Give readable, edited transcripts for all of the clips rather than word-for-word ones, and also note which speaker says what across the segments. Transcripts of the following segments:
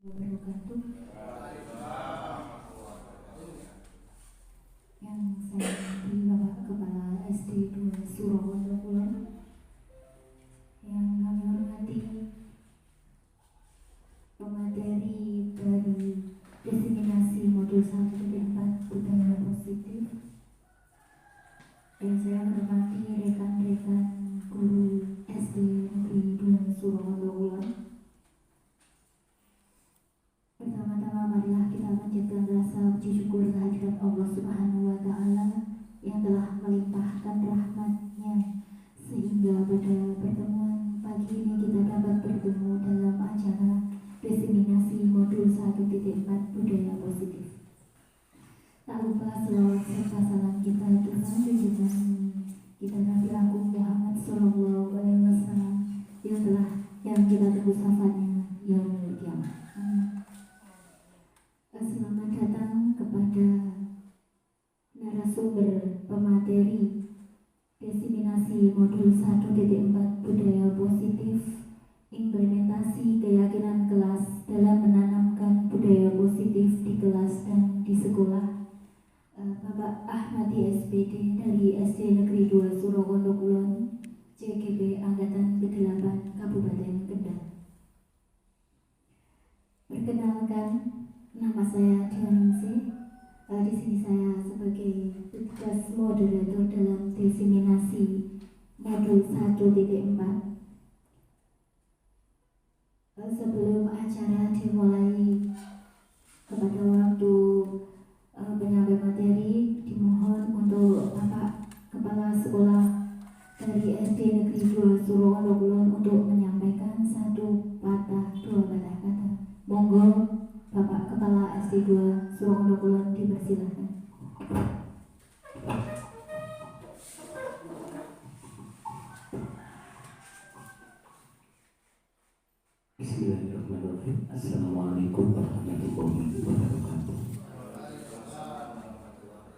Speaker 1: wabarakatuh. Yang saya hormati Bapak Kepala SD 2 Surowondo Kulon, yang kami hormati pemateri dari diseminasi modul 1.4 budaya positif, yang saya hormati rekan-rekan guru SD Negeri 2 Surowondo Kulon. Pertama-tama marilah kita panjatkan rasa puji syukur kehadirat Allah Subhanahu wa Ta'ala yang telah melimpahkan rahmat-Nya sehingga pada pertemuan pagi ini kita dapat bertemu dalam acara diseminasi modul 1.4 budaya positif. Tak lupa selawat serta salam kita Tuhan junjungan kita Nabi Agung Muhammad Sallallahu Alaihi Wasallam yang kita tunggu syafaatnya yaumul kiamat. Selamat datang kepada narasumber pemateri diseminasi modul 1.4 budaya positif, implementasi keyakinan kelas dalam menanamkan budaya positif di kelas dan di sekolah. Bapak Ahmadi SPD dari SD Negeri 2 Surowondo Kulon, CGB Angkatan ke-8 Kabupaten Kendal. Perkenalkan, nama saya Dianingsih. Di sini saya sebagai tugas moderator dalam diseminasi modul 1.4. Sebelum acara dimulai, kepada waktu penyampaian materi, dimohon untuk Bapak Kepala Sekolah dari SD Negeri 2 Surowondo Kulon untuk menyampaikan dua patah kata. Monggo Bapak Kepala SD 2 Surowondo Kulon dipersilakan.
Speaker 2: Bismillahirrahmanirrahim. Assalamualaikum warahmatullahi wabarakatuh.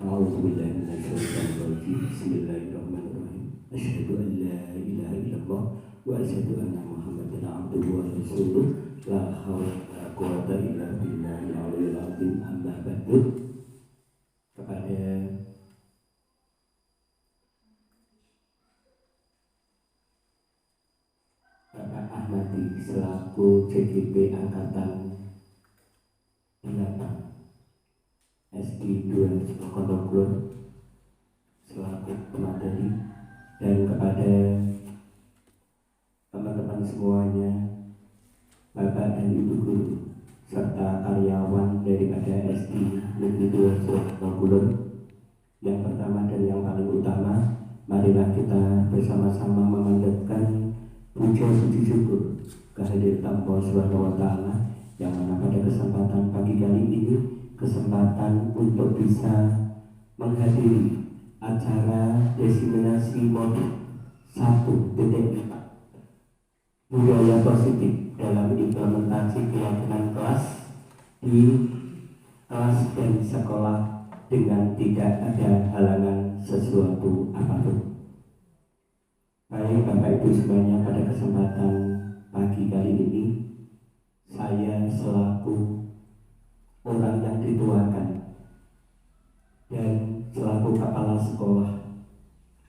Speaker 2: A'udzubillahi minasyaitonir rajim. Bismillahirrahmanirrahim. Asyhadu an la ilaha illallah wa asyhadu anna Muhammadan abduhu wa rasuluh. La haula wa la quwwata illa billahil aliyyil azim. Amma ba'du. Kepada Bapak Ahmadi selaku CGB Angkatan 8 SD 2 Surowondo Kulon selaku pemateri, dan kepada teman-teman semuanya, Bapak dan Ibu guru serta karyawan daripada SD Negeri 2 Surowondo Kulon. Yang pertama dan yang paling utama, marilah kita bersama-sama memanjatkan puji syukur kehadirat Allah Subhanahu wa Ta'ala, yang mana pada kesempatan pagi kali ini kesempatan untuk bisa menghadiri acara diseminasi modul 1.4 budaya positif dalam implementasi keyakinan kelas di kelas dan sekolah dengan tidak ada halangan sesuatu apapun. Baik Bapak Ibu semuanya, pada kesempatan pagi kali ini saya selaku orang yang dituakan dan selaku kepala sekolah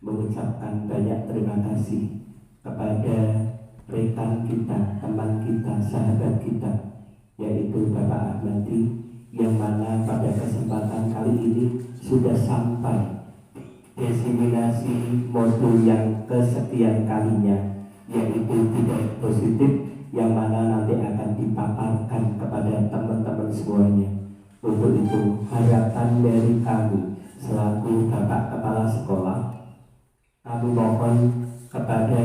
Speaker 2: mengucapkan banyak terima kasih kepada rekan kita, teman kita, sahabat kita, yaitu Bapak Ahmadi, yang mana pada kesempatan kali ini sudah sampai diseminasi modul yang kesekian kalinya, yaitu budaya positif, yang mana nanti akan dipaparkan kepada teman-teman semuanya. Untuk itu harapan dari kami selaku Bapak Kepala Sekolah, kami mohon kepada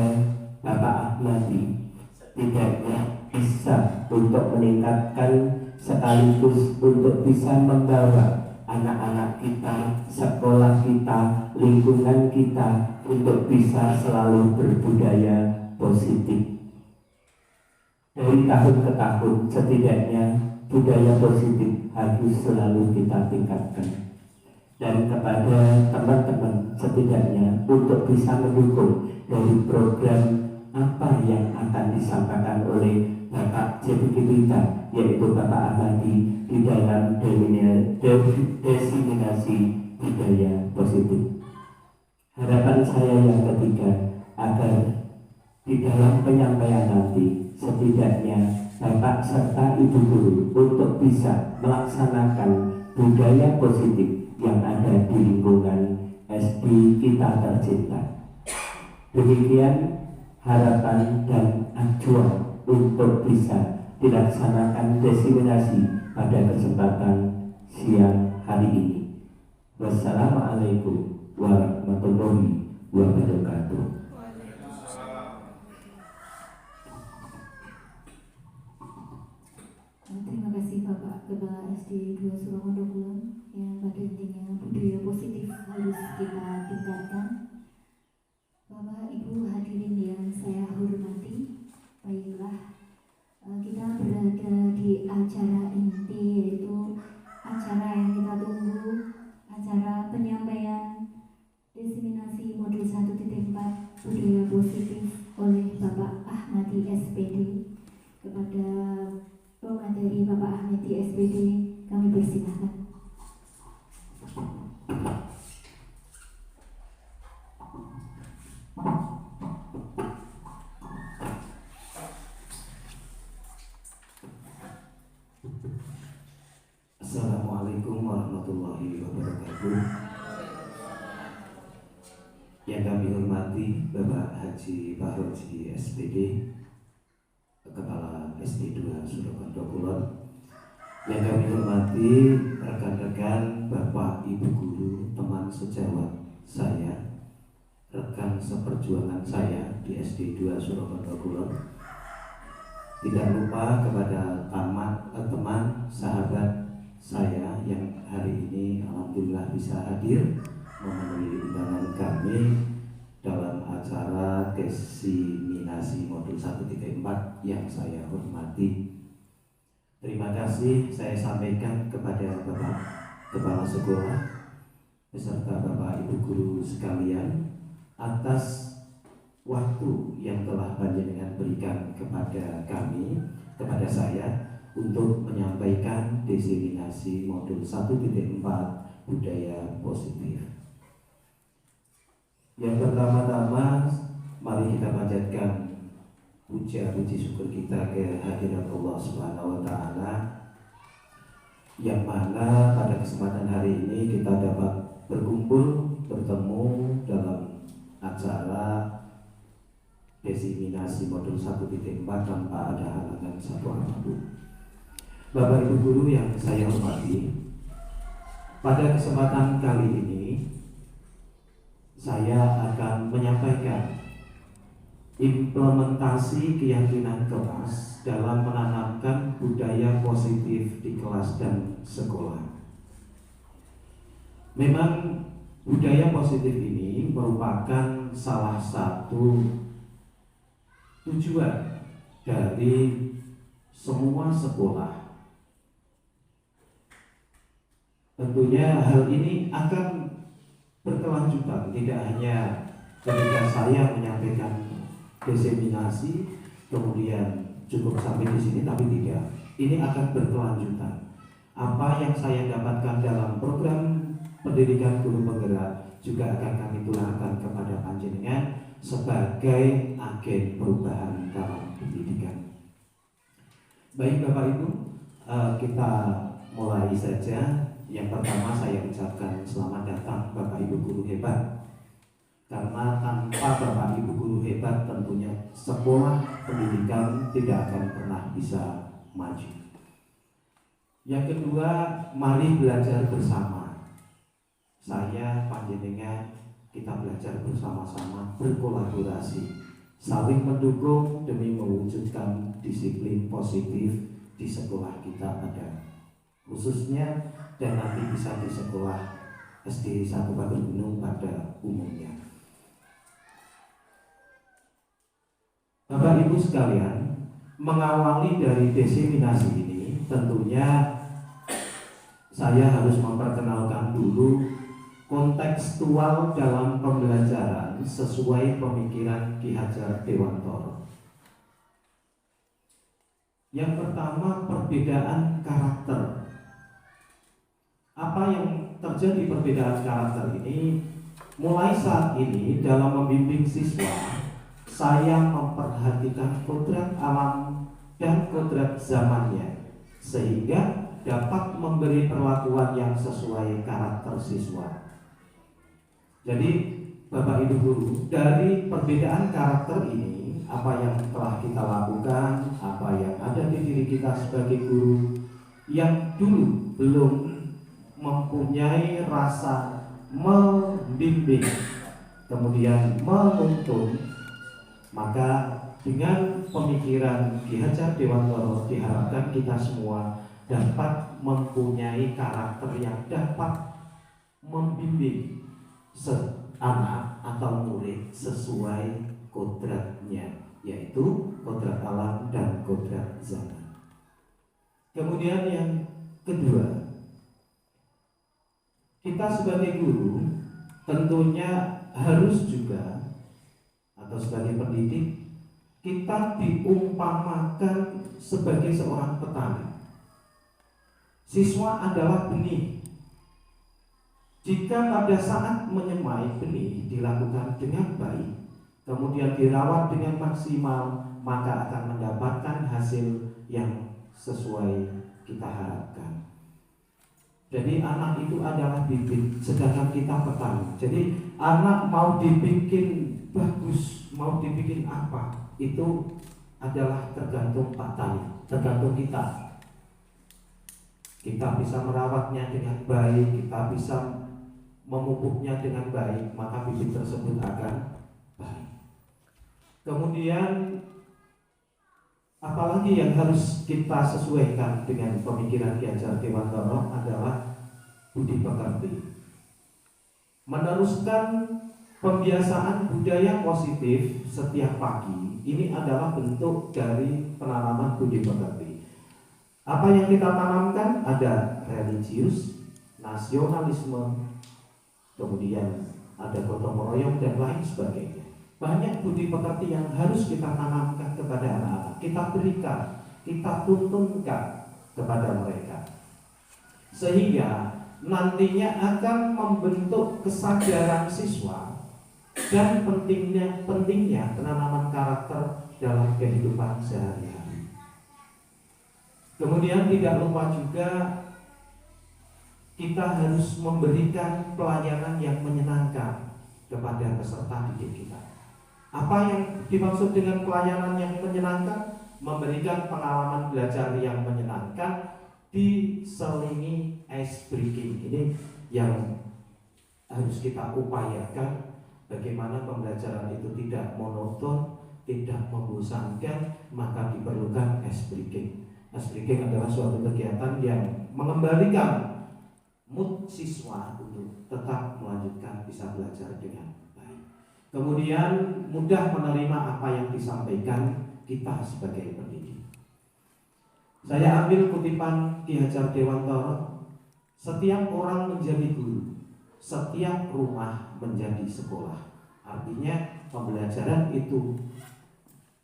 Speaker 2: Bapak Ahmadi setidaknya bisa untuk meningkatkan sekaligus untuk bisa membawa anak-anak kita, sekolah kita, lingkungan kita untuk bisa selalu berbudaya positif. Dari tahun ke tahun setidaknya budaya positif harus selalu kita tingkatkan. Dan kepada teman-teman setidaknya untuk bisa mendukung dari program apa yang akan disampaikan oleh Bapak JPK kita, yaitu Bapak Ahmadi, di dalam desiminasi budaya positif. Harapan saya yang ketiga, agar di dalam penyampaian nanti setidaknya Bapak serta Ibu Guru untuk bisa melaksanakan budaya positif yang ada di lingkungan SD kita tercinta. Demikian harapan dan acuan untuk bisa dilaksanakan desiminasi pada kesempatan siang hari ini. Wassalamualaikum warahmatullahi wabarakatuh.
Speaker 1: Terima kasih Bapak Kepala SD 2 Surokondo Kulon, yang pada intinya budaya positif harus kita tingkatkan. Bapak Ibu hadirin yang saya hormati, baiklah kita berada di acara inti, yaitu acara yang kita tunggu, acara penyampaian desiminasi modul 1.4 budaya positif oleh Bapak Ahmadi SPD. Kepada pemateri Bapak Ahmadi SPD, kami persilahkan.
Speaker 2: Assalamualaikum warahmatullahi wabarakatuh. Yang kami hormati Bapak Haji Bahroji SPD, Kepala SD 2 Surokondo Kulon. Yang kami hormati rekan-rekan Bapak Ibu Guru, teman sejawat saya, rekan seperjuangan saya di SD 2 Surokondo Kulon. Tidak lupa kepada teman, sahabat saya yang hari ini alhamdulillah bisa hadir memenuhi undangan kami dalam acara desiminasi modul 1.4 yang saya hormati. Terima kasih saya sampaikan kepada Bapak Kepala Sekolah beserta Bapak Ibu Guru sekalian atas waktu yang telah panjenengan berikan kepada kami, kepada saya, untuk menyampaikan desiminasi modul 1.4 budaya positif. Yang pertama-tama, mari kita panjatkan puji syukur kita ke hadirat Allah Subhanahu wa Ta'ala, yang mana pada kesempatan hari ini kita dapat berkumpul, bertemu dalam acara desiminasi modul 1.4 tanpa ada halangan satu apapun. Bapak Ibu Guru yang saya hormati, pada kesempatan kali ini saya akan menyampaikan implementasi keyakinan kelas dalam menanamkan budaya positif di kelas dan sekolah. Memang budaya positif ini merupakan salah satu tujuan dari semua sekolah. Tentunya hal ini akan berkelanjutan, tidak hanya ketika saya menyampaikan desiminasi kemudian cukup sampai di sini, tapi tidak. Ini akan berkelanjutan. Apa yang saya dapatkan dalam program pendidikan guru penggerak juga akan kami tularkan kepada panjenengan sebagai agen perubahan dalam pendidikan. Baik Bapak Ibu, kita mulai saja. Yang pertama saya ucapkan selamat datang Bapak Ibu Guru hebat. Karena tanpa Bapak Ibu Guru hebat tentunya sekolah pendidikan tidak akan pernah bisa maju. Yang kedua, mari belajar bersama. Saya, panjenengan, kita belajar bersama-sama, berkolaborasi, saling mendukung demi mewujudkan disiplin positif di sekolah kita pada khususnya, dan nanti bisa di sekolah SD 1 Batu Gunung pada umumnya. Bapak Ibu sekalian, mengawali dari desiminasi ini tentunya saya harus memperkenalkan dulu kontekstual dalam pembelajaran sesuai pemikiran Ki Hajar Dewantoro.
Speaker 3: Yang pertama, perbedaan karakter. Apa yang terjadi perbedaan karakter ini? Mulai saat ini dalam membimbing siswa, saya memperhatikan kodrat alam dan kodrat zamannya, sehingga dapat memberi perlakuan yang sesuai karakter siswa. Jadi Bapak Ibu Guru, dari perbedaan karakter ini, apa yang telah kita lakukan, apa yang ada di diri kita sebagai guru yang dulu belum mempunyai rasa membimbing, kemudian menuntun, maka dengan pemikiran Ki Hajar Dewantoro diharapkan kita semua dapat mempunyai karakter yang dapat membimbing anak atau murid sesuai kodratnya, yaitu kodrat alam dan kodrat zaman. Kemudian yang kedua, kita sebagai guru tentunya harus juga, atau sebagai pendidik, kita diumpamakan sebagai seorang petani. Siswa adalah benih. Jika pada saat menyemai benih dilakukan dengan baik, kemudian dirawat dengan maksimal, maka akan mendapatkan hasil yang sesuai kita harapkan. Jadi anak itu adalah bibit, sedangkan kita petani. Jadi anak mau dibikin bagus, mau dibikin apa, itu adalah tergantung petani, tergantung kita. Kita bisa merawatnya dengan baik, kita bisa memupuknya dengan baik, maka bibit tersebut akan baik. Kemudian apalagi yang harus kita sesuaikan dengan pemikiran Ki Hajar Dewantoro adalah budi pekerti. Meneruskan pembiasaan budaya positif setiap pagi, ini adalah bentuk dari penanaman budi pekerti. Apa yang kita tanamkan? Ada religius, nasionalisme, kemudian ada gotong royong dan lain sebagainya. Banyak budi pekerti yang harus kita tanamkan kepada anak-anak, kita berikan, kita tuntunkan kepada mereka, sehingga nantinya akan membentuk kesadaran siswa dan pentingnya penanaman karakter dalam kehidupan sehari-hari. Kemudian tidak lupa juga kita harus memberikan pelayanan yang menyenangkan kepada peserta didik kita. Apa yang dimaksud dengan pelayanan yang menyenangkan? Memberikan pengalaman belajar yang menyenangkan diselingi ice breaking. Ini yang harus kita upayakan, bagaimana pembelajaran itu tidak monoton, tidak membosankan, maka diperlukan ice breaking. Ice breaking adalah suatu kegiatan yang mengembalikan mood siswa untuk tetap melanjutkan bisa belajar dengan baik. Kemudian mudah menerima apa yang disampaikan kita sebagai pendidik. Saya ambil kutipan Ki Hajar Dewantoro, setiap orang menjadi guru, setiap rumah menjadi sekolah. Artinya pembelajaran itu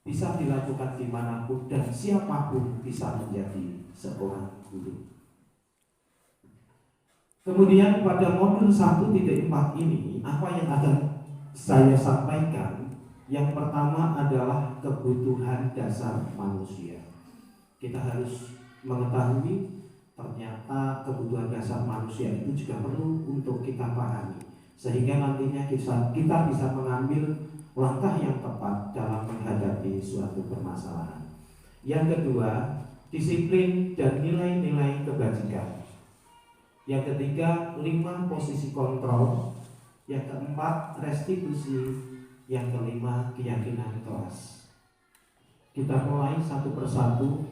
Speaker 3: bisa dilakukan dimanapun dan siapapun bisa menjadi seorang guru. Kemudian pada modul 1.4 ini, apa yang akan saya sampaikan? Yang pertama adalah kebutuhan dasar manusia. Kita harus mengetahui ternyata kebutuhan dasar manusia itu juga perlu untuk kita pahami, sehingga nantinya kita bisa mengambil langkah yang tepat dalam menghadapi suatu permasalahan. Yang kedua, disiplin dan nilai-nilai kebajikan. Yang ketiga, 5 posisi kontrol. Yang keempat, restitusi. Yang kelima, keyakinan kelas. Kita mulai satu persatu.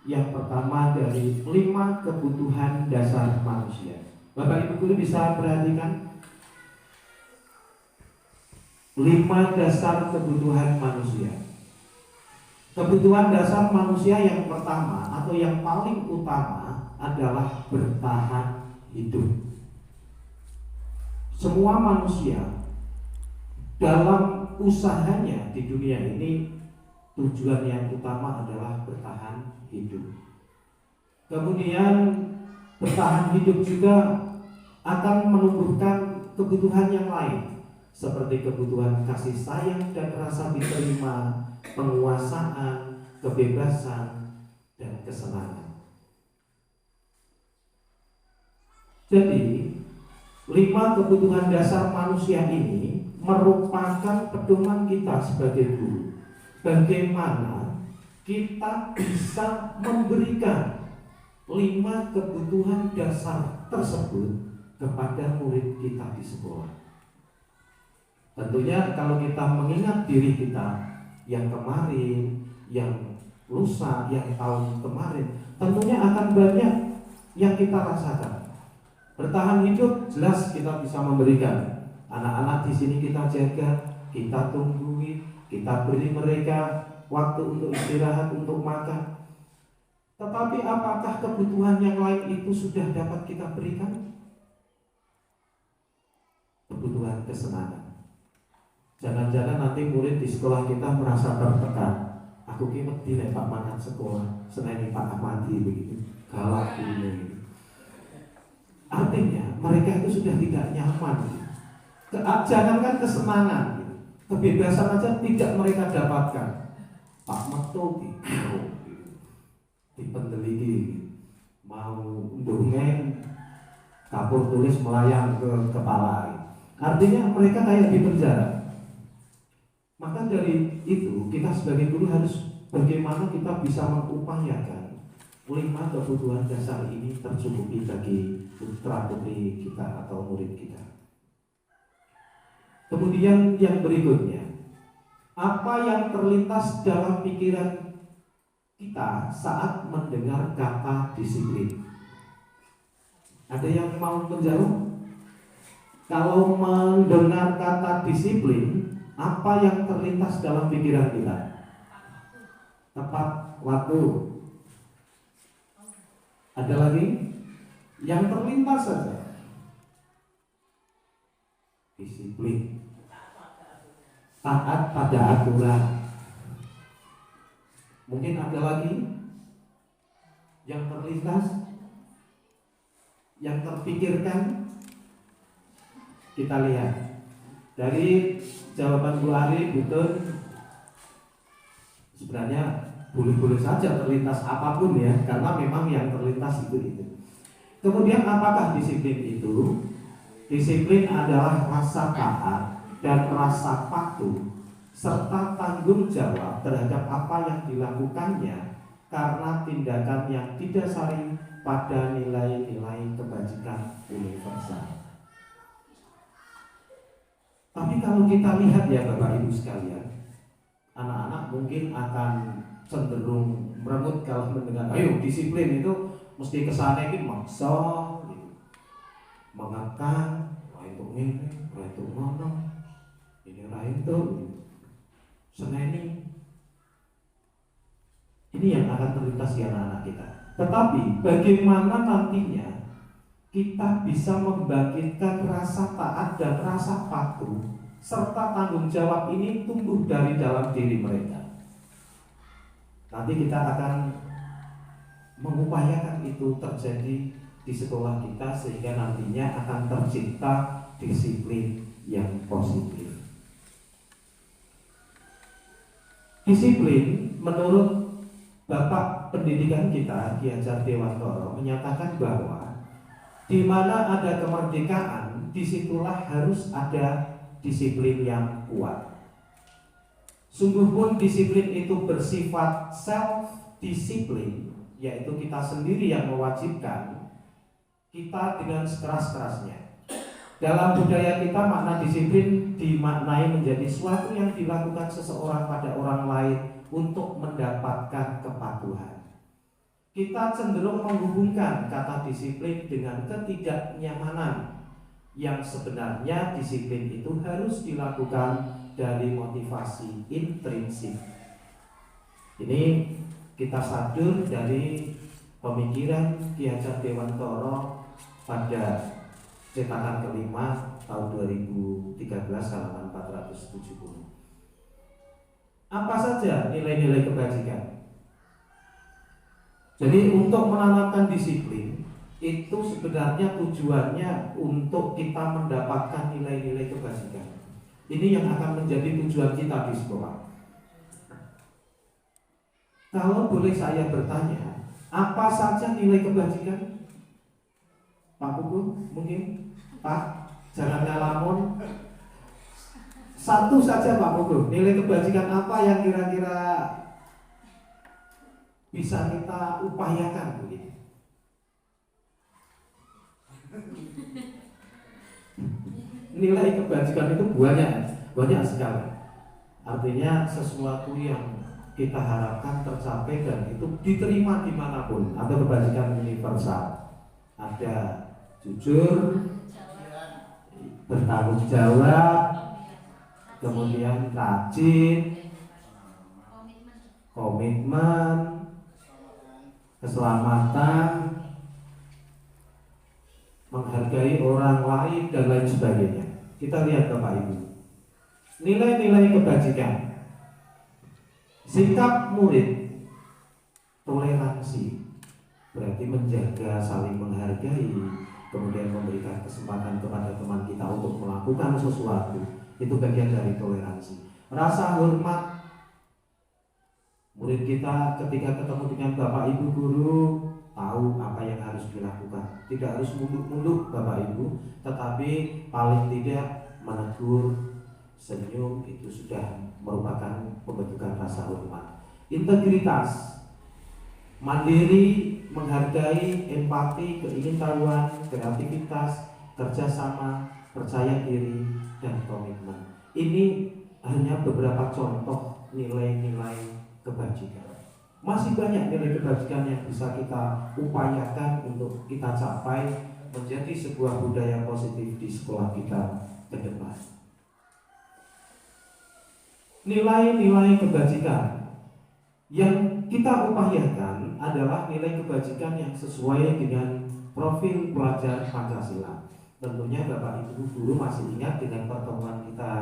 Speaker 3: Yang pertama dari 5 kebutuhan dasar manusia. Bapak Ibu guru bisa perhatikan 5 dasar kebutuhan manusia. Kebutuhan dasar manusia yang pertama atau yang paling utama adalah bertahan hidup. Semua manusia dalam usahanya di dunia ini tujuan yang utama adalah bertahan hidup. Kemudian bertahan hidup juga akan menumbuhkan kebutuhan yang lain, seperti kebutuhan kasih sayang dan rasa diterima, penguasaan, kebebasan, dan kesenangan. Jadi, 5 kebutuhan dasar manusia ini merupakan pedoman kita sebagai guru. Bagaimana kita bisa memberikan 5 kebutuhan dasar tersebut kepada murid kita di sekolah. Tentunya kalau kita mengingat diri kita yang kemarin, yang lusa, yang tahun kemarin, tentunya akan banyak yang kita rasakan. Bertahan hidup jelas kita bisa memberikan. Anak-anak di sini kita jaga, kita tungguin, kita beri mereka waktu untuk istirahat, untuk makan. Tetapi apakah kebutuhan yang lain itu sudah dapat kita berikan? Kebutuhan kesenangan. Jangan-jangan nanti murid di sekolah kita merasa tertekan. Aku ki wedi nek Pak mangan sekolah, seneni Pak Ahmadi begitu. Galak ini. Artinya mereka itu sudah tidak nyaman. Jangankan kesenangan, kebebasan aja tidak mereka dapatkan. Pak Metu dipendeliki mau dongeng kapur tulis melayang ke kepala. Artinya mereka kayak di penjara. Maka dari itu kita sebagai guru harus bagaimana kita bisa mengupayakan 5 kebutuhan dasar ini tercukupi bagi putra putri kita atau murid kita. Kemudian yang berikutnya, apa yang terlintas dalam pikiran kita saat mendengar kata disiplin? Ada yang mau menjawab? Kalau mendengar kata disiplin, apa yang terlintas dalam pikiran kita? Tepat waktu. Ada lagi? Yang terlintas saja. Disiplin. Taat pada aturan. Mungkin ada lagi yang terlintas, yang terpikirkan. Kita lihat dari jawaban Bu Ari, Butun, sebenarnya boleh-boleh saja terlintas apapun ya, karena memang yang terlintas itu. Kemudian apakah disiplin itu? Disiplin adalah rasa taat dan rasa patuh serta tanggung jawab terhadap apa yang dilakukannya karena tindakan yang didasari pada nilai-nilai kebajikan universal. Tapi kalau kita lihat ya Bapak Ibu sekalian, anak-anak mungkin akan cenderung merengut kalau mendengar ayo disiplin itu mesti kesana ini maksa gitu. Mengatakan itu ini, itu ngono, ini itu seneni. Ini yang akan terlintas di anak-anak kita. Tetapi bagaimana nantinya kita bisa membangkitkan rasa taat dan rasa patuh serta tanggung jawab ini tumbuh dari dalam diri mereka. Nanti kita akan mengupayakan itu terjadi di sekolah kita sehingga nantinya akan tercipta disiplin yang positif. Disiplin menurut Bapak Pendidikan kita Ki Hajar Dewantoro menyatakan bahwa di mana ada kemerdekaan, disitulah harus ada disiplin yang kuat. Sungguh pun disiplin itu bersifat self-disiplin, yaitu kita sendiri yang mewajibkan kita dengan sekeras-kerasnya. Dalam budaya kita makna disiplin dimaknai menjadi suatu yang dilakukan seseorang pada orang lain untuk mendapatkan kepatuhan. Kita cenderung menghubungkan kata disiplin dengan ketidaknyamanan, yang sebenarnya disiplin itu harus dilakukan dari motivasi intrinsik. Ini kita sadur dari pemikiran Ki Hajar Dewantoro pada cetakan kelima tahun 2013 halaman 470. Apa saja nilai-nilai kebajikan? Jadi untuk menanamkan disiplin itu sebenarnya tujuannya untuk kita mendapatkan nilai-nilai kebajikan. Ini yang akan menjadi tujuan kita di sekolah. Kalau boleh saya bertanya, apa saja nilai kebajikan? Pak Pugu, mungkin Pak, jangan ngalamun. Satu saja Pak Pugu, nilai kebajikan apa yang kira-kira bisa kita upayakan begitu? Nilai kebajikan itu banyak sekali. Artinya sesuatu yang kita harapkan tercapai dan itu diterima dimanapun. Ada kebajikan universal, ada jujur, bertanggung jawab, kemudian rajin, komitmen, keselamatan, menghargai orang lain dan lain sebagainya. Kita lihat Bapak Ibu, nilai-nilai kebajikan. Sikap murid, toleransi, berarti menjaga saling menghargai, kemudian memberikan kesempatan kepada teman kita untuk melakukan sesuatu, itu bagian dari toleransi. Rasa hormat, murid kita ketika ketemu dengan Bapak Ibu guru tahu apa yang harus dilakukan, tidak harus muluk-muluk Bapak Ibu, tetapi paling tidak menegur, senyum, itu sudah merupakan pembentukan rasa hormat. Integritas, mandiri, menghargai, empati, keingintahuan, kreativitas, kerjasama, percaya diri, dan komitmen. Ini hanya beberapa contoh nilai-nilai kebajikan. Masih banyak nilai kebajikan yang bisa kita upayakan untuk kita capai menjadi sebuah budaya positif di sekolah kita ke depan. Nilai-nilai kebajikan yang kita upayakan adalah nilai kebajikan yang sesuai dengan profil pelajar Pancasila. Tentunya Bapak Ibu guru masih ingat dengan pertemuan kita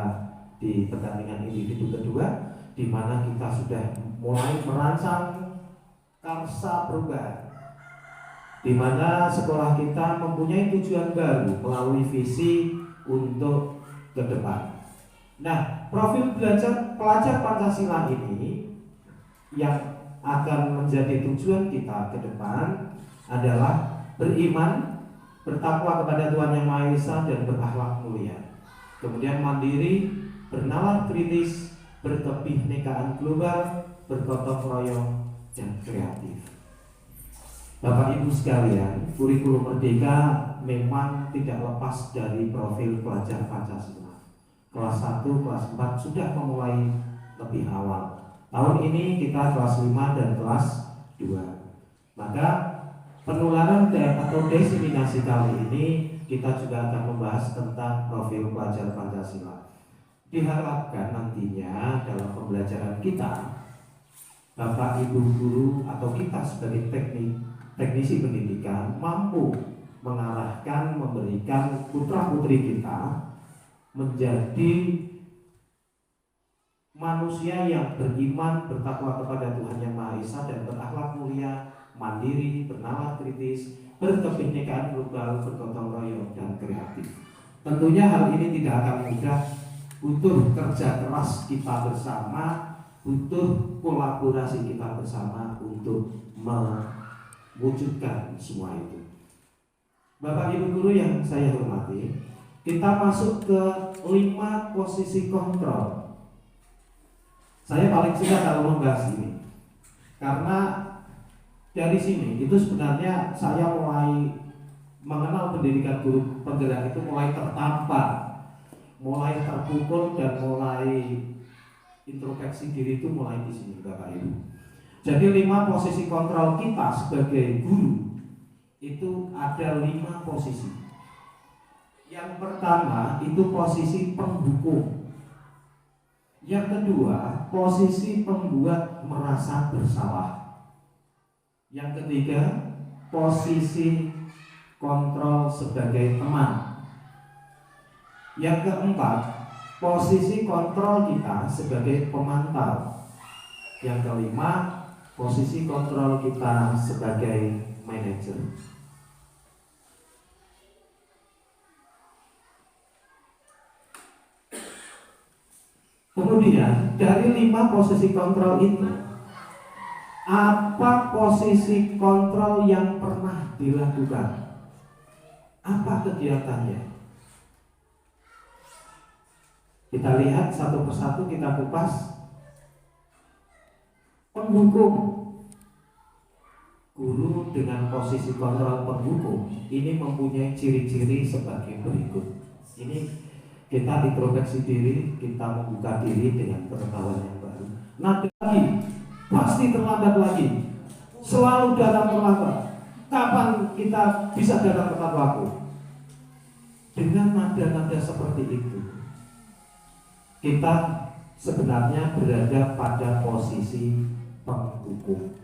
Speaker 3: di pertandingan individu kedua, di mana kita sudah mulai merancang karsa perubahan, di mana sekolah kita mempunyai tujuan baru melalui visi untuk ke depan. Nah, profil pelajar Pancasila ini yang akan menjadi tujuan kita ke depan adalah beriman, bertakwa kepada Tuhan Yang Maha Esa dan berakhlak mulia. Kemudian mandiri, bernalar kritis, berkebinekaan global, bergotong royong, dan kreatif. Bapak Ibu sekalian, kurikulum Merdeka memang tidak lepas dari profil pelajar Pancasila. Kelas 1, kelas 4 sudah memulai lebih awal. Tahun ini kita kelas 5 dan kelas 2. Maka penularan atau diseminasi kali ini kita juga akan membahas tentang profil pelajar Pancasila. Diharapkan nantinya dalam pembelajaran kita, Bapak Ibu guru atau kita sebagai teknisi pendidikan mampu mengarahkan, memberikan putra-putri kita menjadi manusia yang beriman, bertakwa kepada Tuhan Yang Maha Esa dan berakhlak mulia, mandiri, bernalar kritis, berkebinekaan global, bergotong royong, dan kreatif. Tentunya hal ini tidak akan mudah, butuh kerja keras kita bersama, butuh kolaborasi kita bersama untuk mewujudkan semua itu. Bapak Ibu guru yang saya hormati, kita masuk ke 5 posisi kontrol. Saya paling suka kalau membahas ini, karena dari sini itu sebenarnya saya mulai mengenal pendidikan guru penggerak itu mulai tertampar, mulai terpukul, dan mulai introspeksi diri itu mulai di sini Bapak Ibu. Jadi 5 posisi kontrol kita sebagai guru itu ada 5 posisi. Yang pertama itu posisi penghukum. Yang kedua, posisi pembuat merasa bersalah. Yang ketiga, posisi kontrol sebagai teman. Yang keempat, posisi kontrol kita sebagai pemantau. Yang kelima, posisi kontrol kita sebagai manajer. Kemudian dari 5 posisi kontrol itu, apa posisi kontrol yang pernah dilakukan? Apa kegiatannya? Kita lihat satu persatu, kita kupas. Penghukum. Guru dengan posisi kontrol penghukum ini mempunyai ciri-ciri sebagai berikut. Ini kita introspeksi diri, kita membuka diri dengan pengetahuan yang baru. Nada lagi, pasti terlambat lagi. Selalu datang terlambat. Kapan kita bisa datang tepat waktu? Dengan nada-nada seperti itu, kita sebenarnya berada pada posisi penghukum.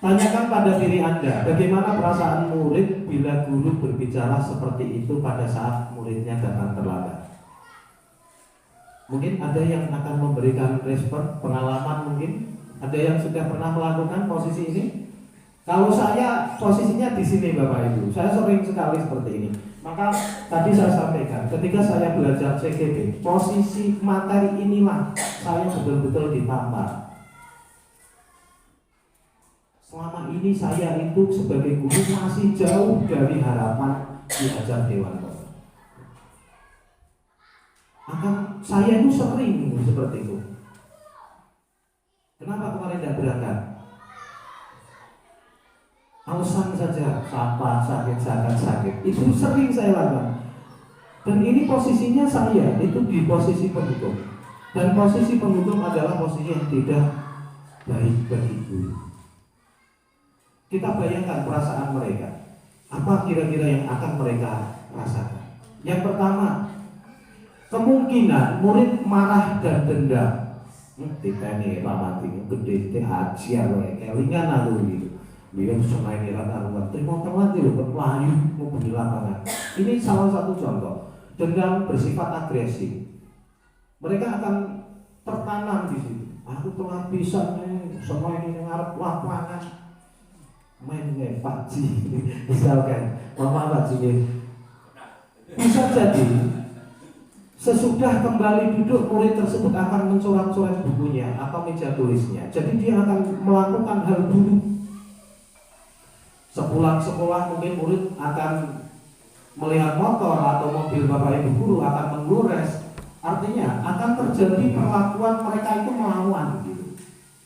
Speaker 3: Tanyakan pada diri Anda, bagaimana perasaan murid bila guru berbicara seperti itu pada saat muridnya datang terlambat? Mungkin ada yang akan memberikan respon, pengalaman mungkin. Ada yang sudah pernah melakukan posisi ini? Kalau saya posisinya di sini Bapak Ibu, saya sering sekali seperti ini. Maka tadi saya sampaikan, ketika saya belajar CGB, posisi materi inilah saya betul-betul ditampar. Selama ini saya itu sebagai guru masih jauh dari harapan diajar Dewan Kolot. Akan saya itu sering seperti itu. Kenapa kemarin tidak berangkat? Alasan saja, sakit. Itu sering saya lakukan. Dan ini posisinya saya itu di posisi penghukum. Dan posisi penghukum adalah posisi yang tidak baik bagi guru. Kita bayangkan perasaan mereka. Apa kira-kira yang akan mereka rasakan? Yang pertama, kemungkinan murid marah dan dendam. Ditanya Pak Mati, gede hajar, kelingan lalu gitu. Dia sungai nirat aruan, terima telat itu berlayu mau di lapangan. Ini salah satu contoh. Dendam bersifat agresif. Mereka akan tertanam di situ. Aku telah bisa nih, semua ini ngarep lapangan. Main Pak Ji, misalkan, mama Pak Ji, bisa jadi sesudah kembali duduk murid tersebut akan mencoret-coret bukunya atau meja tulisnya. Jadi dia akan melakukan hal buruk. Sepulang sekolah mungkin murid akan melihat motor atau mobil bapak ibu guru akan menggores. Artinya akan terjadi perlakuan mereka itu melawan gitu.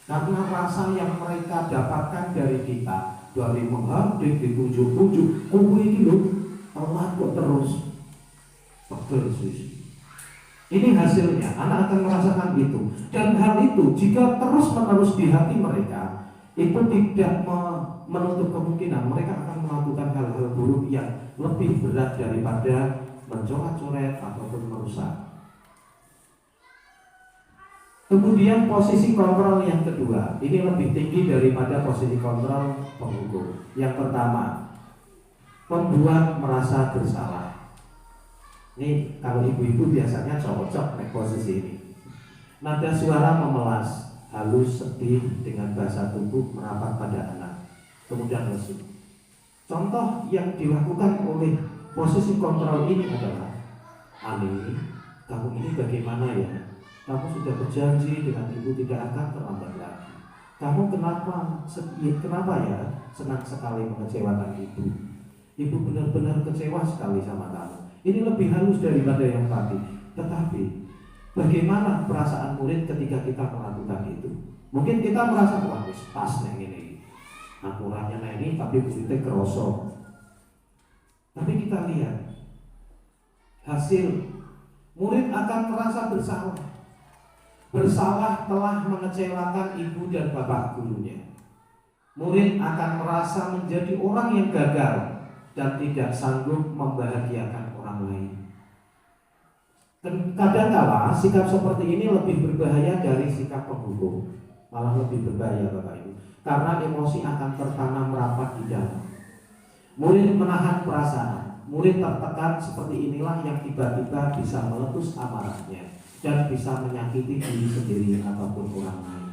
Speaker 3: Karena rasa yang mereka dapatkan dari kita, dari menghardik, dipujuk-pujuk, kubu ini loh, telat kok terus. Betul sih. Ini hasilnya, anak akan merasakan itu. Dan hal itu jika terus-menerus di hati mereka, itu tidak menutup kemungkinan mereka akan melakukan hal-hal buruk yang lebih berat daripada mencoret-coret ataupun merusak. Kemudian posisi kontrol yang kedua, ini lebih tinggi daripada posisi kontrol penghukum. Yang pertama, membuat merasa bersalah. Ini kalau ibu-ibu biasanya cocok naik posisi ini. Nada suara memelas, halus, sedih dengan bahasa tubuh merapat pada anak. Kemudian lesu. Contoh yang dilakukan oleh posisi kontrol ini adalah, Ani, kamu ini bagaimana ya? Kamu sudah berjanji dengan ibu tidak akan terlambat lagi. Kamu kenapa ya senang sekali mengecewakan ibu? Ibu benar-benar kecewa sekali sama kamu. Ini lebih halus daripada yang tadi. Tetapi bagaimana perasaan murid ketika kita melakukan itu? Mungkin kita merasa wah pas yang ini. Aturannya ini tapi muridnya kerosok. Tapi kita lihat hasil, murid akan merasa bersalah. Bersalah telah mengecewakan ibu dan bapak gurunya. Murid akan merasa menjadi orang yang gagal dan tidak sanggup membahagiakan orang lain. Kadang-kala sikap seperti ini lebih berbahaya dari sikap penghukum. Malah lebih berbahaya Bapak Ibu, karena emosi akan tertanam rapat di dalam. Murid menahan perasaan, murid tertekan seperti inilah yang tiba-tiba bisa meletus amarahnya dan bisa menyakiti diri sendiri ataupun orang lain.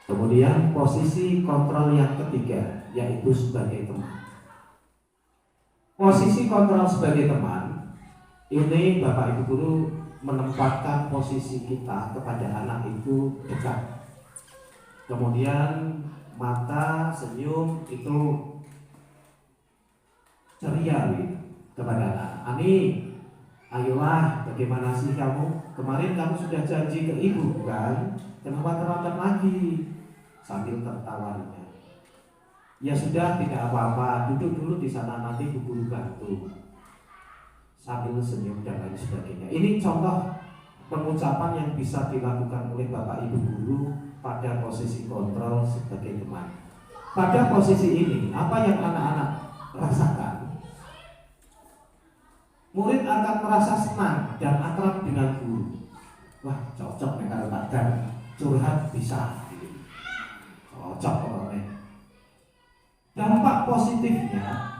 Speaker 3: Kemudian posisi kontrol yang ketiga, yaitu sebagai teman. Posisi kontrol sebagai teman, ini Bapak Ibu Guru menempatkan posisi kita kepada anak itu dekat. Kemudian mata, senyum itu ceria kepada anak. Ani, ayolah, bagaimana sih kamu? Kemarin kamu sudah janji ke ibu kan? Kenapa terlambat lagi? Sambil tertawanya. Ya sudah, tidak apa-apa, duduk dulu di sana, nanti Bu Guru bantu. Sambil senyum dan lain sebagainya. Ini contoh pengucapan yang bisa dilakukan oleh Bapak Ibu Guru pada posisi kontrol sebagai teman. Pada posisi ini, apa yang anak-anak rasakan? Murid akan merasa senang dan akrab dengan guru. Wah, cocok nih kalau Pak Dan curhat bisa. Cocok pokoknya. Dampak positifnya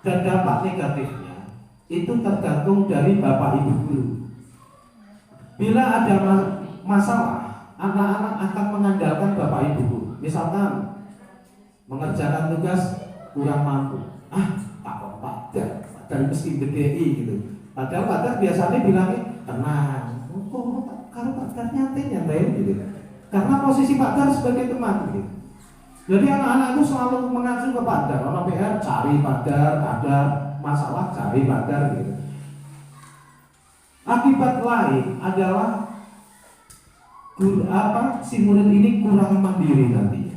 Speaker 3: dan dampak negatifnya itu tergantung dari Bapak Ibu Guru. Bila ada masalah, anak-anak akan mengandalkan Bapak Ibu Guru. Misalkan mengerjakan tugas kurang mampu, Pak Dan mesti BDI gitu. Padahal Pak Dan biasanya bilangnya tenang, kalau Pak Dan nyantai gitu. Karena posisi Pak Dan sebagai teman gitu. Jadi anak-anak itu selalu mengacu ke Pak Dan. Kalau PR cari Pak Dan, ada masalah cari Pak Dan gitu. Akibat lain adalah si murid ini kurang mandiri nantinya.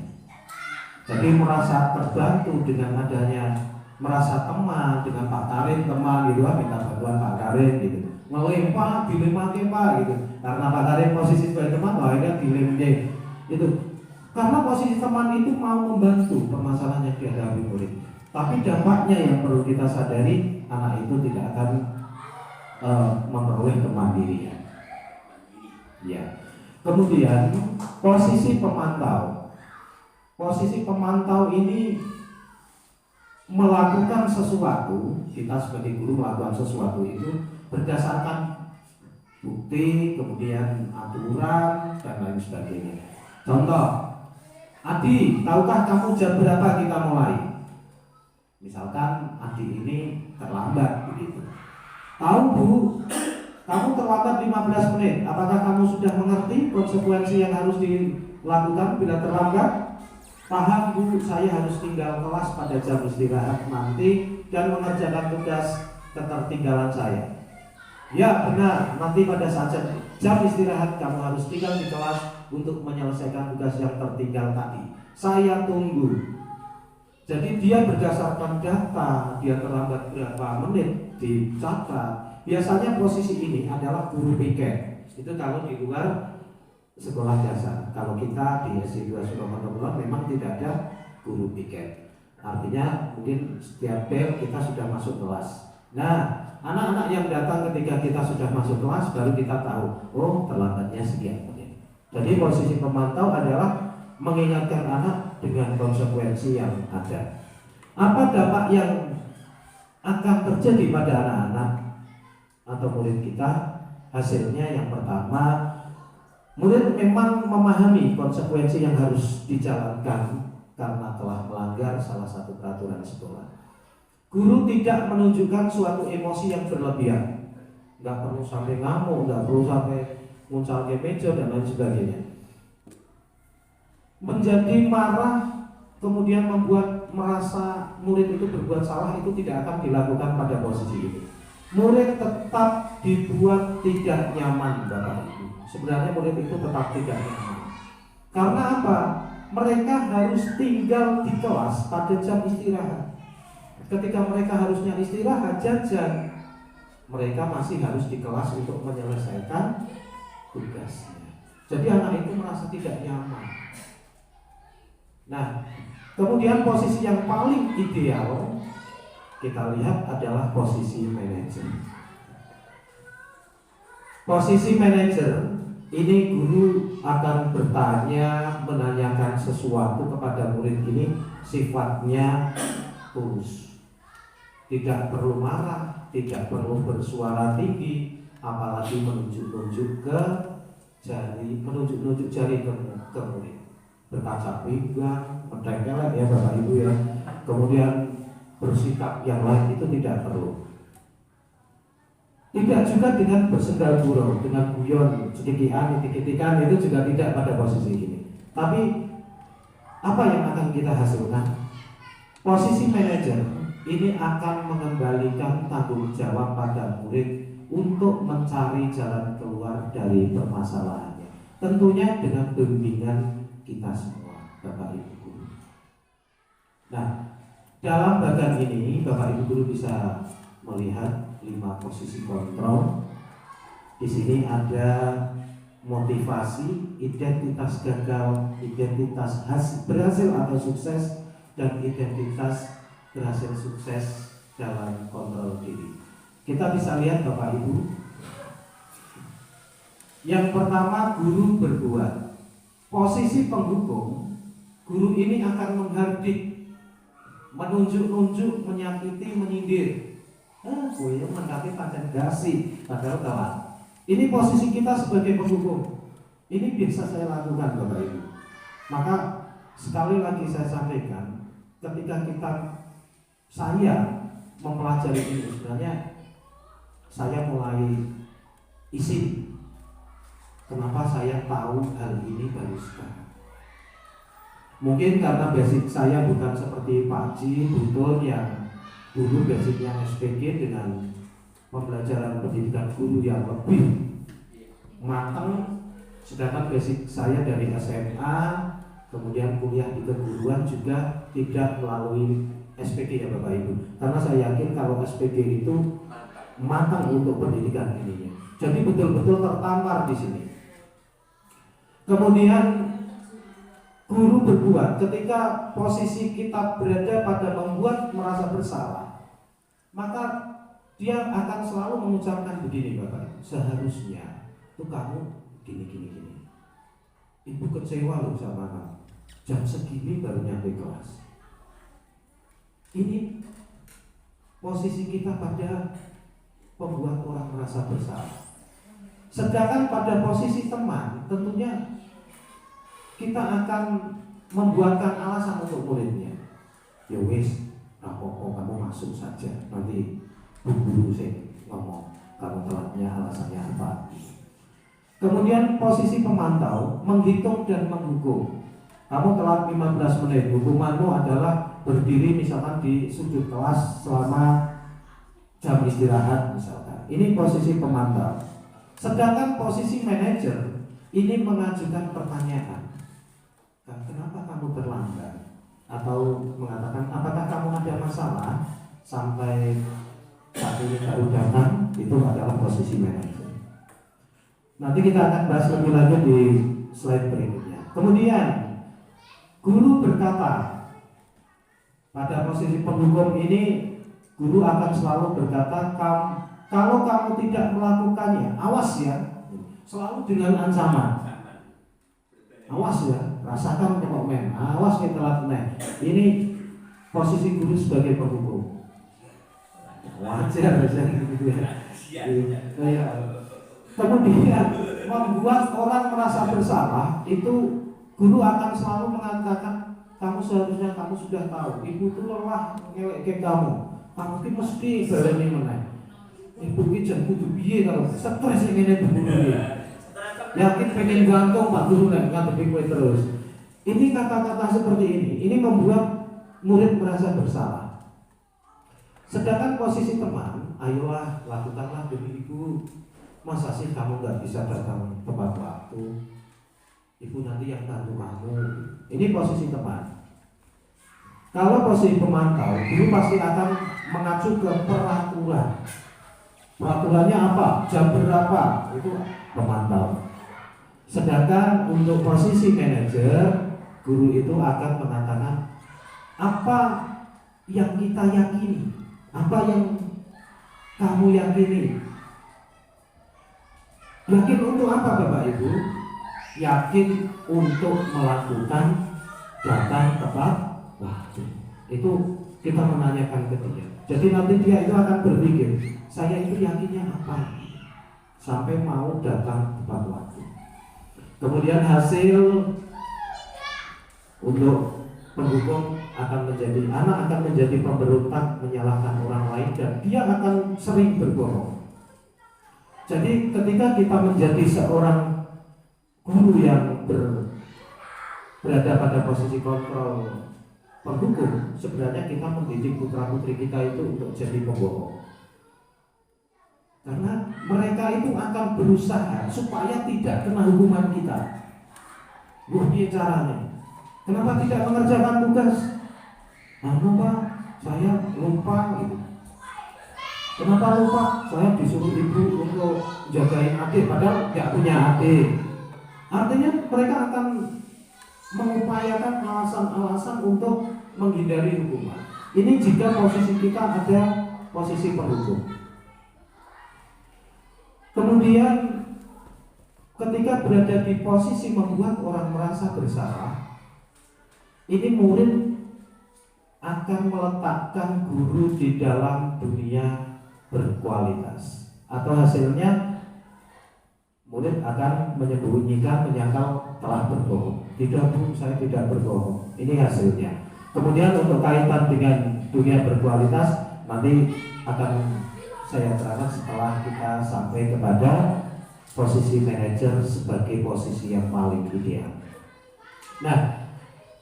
Speaker 3: Jadi merasa terbantu dengan adanya, merasa teman dengan Pak Karim, teman gitu, minta bantuan Pak Karim gitu. Ngelem Pak, dilem Pak gitu. Karena Pak Karim posisi sebagai teman, akhirnya dilem itu. Karena posisi teman itu mau membantu permasalahan yang dihadapi murid. Tapi dampaknya yang perlu kita sadari, anak itu tidak akan memperoleh kemandirian. Ya. Kemudian posisi pemantau. Posisi pemantau ini melakukan sesuatu, kita sebagai guru melakukan sesuatu itu berdasarkan bukti, kemudian aturan dan lain sebagainya. Contoh, Adi, tahukah kamu jam berapa kita mulai? Misalkan Adi ini terlambat begitu. Tahu Bu, kamu terlambat 15 menit. Apakah kamu sudah mengerti konsekuensi yang harus dilakukan bila terlambat? Paham Bu, saya harus tinggal kelas pada jam istirahat nanti dan mengerjakan tugas ketertinggalan saya. Ya benar, nanti pada saat jam istirahat kamu harus tinggal di kelas untuk menyelesaikan tugas yang tertinggal tadi. Saya tunggu. Jadi dia berdasarkan data, dia terlambat berapa menit dicatat. Biasanya posisi ini adalah guru piket. Itu kalau di luar sekolah dasar. Kalau kita di SD 2 Sukamana memang tidak ada guru piket. Artinya mungkin setiap bel kita sudah masuk kelas. Nah, anak-anak yang datang ketika kita sudah masuk kelas baru kita tahu, oh terlambatnya sekian menit. Jadi posisi pemantau adalah mengingatkan anak dengan konsekuensi yang ada. Apa dampak yang akan terjadi pada anak-anak atau murid kita? Hasilnya yang pertama, murid memang memahami konsekuensi yang harus dijalankan karena telah melanggar salah satu peraturan sekolah. Guru tidak menunjukkan suatu emosi yang berlebihan. Nggak perlu sampai ngamuk, nggak perlu sampai muncul ke meja dan lain sebagainya. Menjadi marah kemudian membuat merasa murid itu berbuat salah itu tidak akan dilakukan pada posisi itu. Murid tetap dibuat tidak nyaman, Bapak Ibu. Sebenarnya murid itu tetap tidak nyaman. Karena apa? Mereka harus tinggal di kelas pada jam istirahat. Ketika mereka harusnya istirahat, jajan, mereka masih harus di kelas untuk menyelesaikan tugasnya. Jadi anak itu merasa tidak nyaman. Nah, kemudian posisi yang paling ideal kita lihat adalah posisi manajer. Posisi manajer ini guru akan bertanya, menanyakan sesuatu kepada murid ini sifatnya tulus. tidak perlu marah, tidak perlu bersuara tinggi, apalagi menunjuk-nunjuk jari ke murid, berkaca pinggang, menengkelek ya Bapak Ibu ya, kemudian bersikap yang lain itu tidak perlu. Tidak juga dengan bersendal gurau, dengan guyon, cekikikan itu juga tidak pada posisi ini. Tapi apa yang akan kita hasilkan? Posisi manajer ini akan mengembalikan tanggung jawab pada murid untuk mencari jalan keluar dari permasalahannya. Tentunya dengan bimbingan kita semua, Bapak Ibu Guru. Nah, dalam bagian ini Bapak Ibu Guru bisa melihat 5 posisi kontrol. Di sini ada motivasi, identitas gagal, identitas berhasil atau sukses, dan identitas berhasil sukses dalam kontrol diri. Kita bisa lihat Bapak Ibu. Yang pertama, guru berbuat. Posisi penghukum, guru ini akan menghardik, menunjuk-nunjuk, menyakiti, menyindir. Gue mendaki pancen gasi, padahal kawan. Ini posisi kita sebagai penghukum. Ini biasa saya lakukan Bapak Ibu. Maka sekali lagi saya sampaikan, ketika saya mempelajari ini sebenarnya saya mulai isi. Kenapa saya tahu hal ini baru sekarang? Mungkin karena basic saya bukan seperti Pak Ji, Butun yang dulu basicnya SPG dengan pembelajaran pendidikan guru yang lebih matang, sedangkan basic saya dari SMA kemudian kuliah di keguruan juga tidak melalui SPG ya Bapak Ibu. Karena saya yakin kalau SPG itu matang untuk pendidikan ini. Jadi betul-betul tertampar di sini. Kemudian guru berbuat, ketika posisi kita berada pada membuat merasa bersalah, maka dia akan selalu mengucapkan begini Bapak Ibu, seharusnya tuh kamu gini. Ibu kecewa loh sama kamu, jam segini baru nyampe kelas. Ini posisi kita pada membuat orang merasa bersalah. Sedangkan pada posisi teman, tentunya kita akan membuatkan alasan untuk muridnya. Ya wis, apa-apa kamu masuk saja. Nanti bu guru saya ngomong kamu telatnya alasannya apa. Kemudian posisi pemantau, menghitung dan menghukum. Kamu telat 15 menit, hukumanmu adalah berdiri misalkan di sudut kelas selama jam istirahat misalkan. Ini posisi pemantau. Sedangkan posisi manajer ini mengajukan pertanyaan. Kenapa kamu terlambat? Atau mengatakan apakah kamu ada masalah sampai saat ini baru datang? Itu adalah posisi manajer. Nanti kita akan bahas lebih lanjut di slide berikutnya. Kemudian guru berkata, pada posisi penghukum ini guru akan selalu berkata, kalau kamu tidak melakukannya, awas ya, selalu dengan ancaman. Awas ya, rasakan komen, awas kita lakukan. Ini posisi guru sebagai penghukum. Wajar gitu ya. Kemudian membuat orang merasa bersalah, itu guru akan selalu mengatakan, kamu seharusnya kamu sudah tahu, ibu itu lelah ngelek kamu ki mesti berani meneh. Ibu ki jan kudu piye kalau stres ngene bener ya. Yakin pengen gantung Pak Guru nek ngadepi kowe terus. Ini kata-kata seperti ini membuat murid merasa bersalah. Sedangkan posisi teman, ayolah lakukanlah demi ibu. Masa sih kamu nggak bisa datang tepat waktu? Ibu nanti yang bantu kamu. Ini posisi teman. Kalau posisi pemantau, guru pasti akan mengacu ke peraturan. Peraturannya apa? Jam berapa? Itu pemantau. Sedangkan untuk posisi manajer, guru itu akan mengatakan apa yang kita yakini, apa yang kamu yakini. Yakin untuk apa Bapak Ibu? Yakin untuk melakukan datang tepat waktu. Itu kita menanyakan ke dia. Jadi nanti dia itu akan berpikir, saya itu yakinnya apa, sampai mau datang tepat waktu. Kemudian hasil untuk penghukum akan menjadi, anak akan menjadi pemberontak, menyalahkan orang lain, dan dia akan sering berbohong. Jadi ketika kita menjadi seorang guru yang berada pada posisi kontrol penghukum, sebenarnya kita mendidik putra-putri kita itu untuk jadi pembohong. Karena mereka itu akan berusaha supaya tidak kena hukuman kita. Bukti caranya, kenapa tidak mengerjakan tugas? Pak, saya lupa gitu. Kenapa lupa? Saya disuruh ibu untuk jagain adik, padahal nggak punya adik. Artinya mereka akan mengupayakan alasan-alasan untuk menghindari hukuman. Ini jika posisi kita ada posisi penghukum. Kemudian ketika berada di posisi membuat orang merasa bersalah, ini murid akan meletakkan guru di dalam dunia berkualitas, atau hasilnya murid akan menyembunyikan, menyangkal telah berbohong. Tidak Bu, saya tidak berbohong. Ini hasilnya. Kemudian untuk kaitan dengan dunia berkualitas nanti akan saya terangkan setelah kita sampai kepada posisi manajer sebagai posisi yang paling ideal. Nah,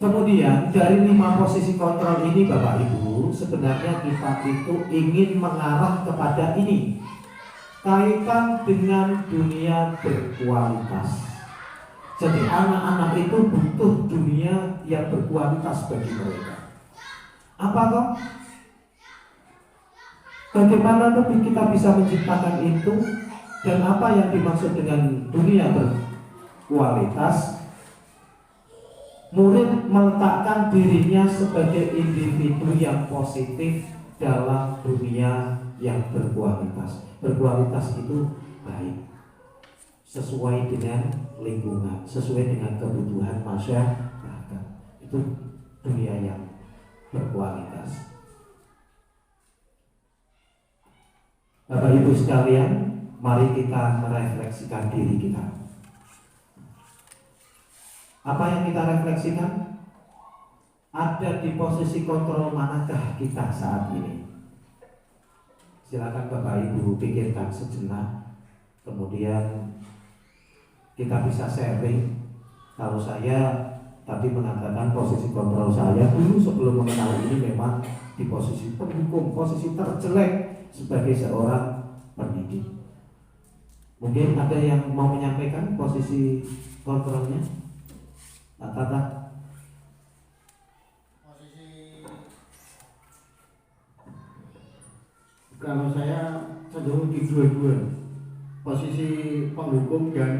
Speaker 3: kemudian dari 5 posisi kontrol ini Bapak Ibu, sebenarnya kita itu ingin mengarah kepada ini, kaitan dengan dunia berkualitas. Jadi anak-anak itu butuh dunia yang berkualitas bagi mereka. Apa toh? Bagaimana lebih kita bisa menciptakan itu, dan apa yang dimaksud dengan dunia berkualitas? Murid meletakkan dirinya sebagai individu yang positif dalam dunia yang berkualitas. Berkualitas itu baik, sesuai dengan lingkungan, sesuai dengan kebutuhan masyarakat. Itu dunia yang berkualitas. Bapak Ibu sekalian, mari kita merefleksikan diri kita. Apa yang kita refleksikan? Ada di posisi kontrol manakah kita saat ini? Silakan Bapak Ibu pikirkan sejenak. Kemudian kita bisa sharing. Kalau saya tadi mengatakan posisi kontrol saya dulu sebelum mengenal ini memang di posisi penghukum, posisi terjelek sebagai seorang pendidik. Mungkin ada yang mau menyampaikan posisi kontrolnya? Pak Tata.
Speaker 4: Kalau saya cenderung di dua-dua, posisi penghukum dan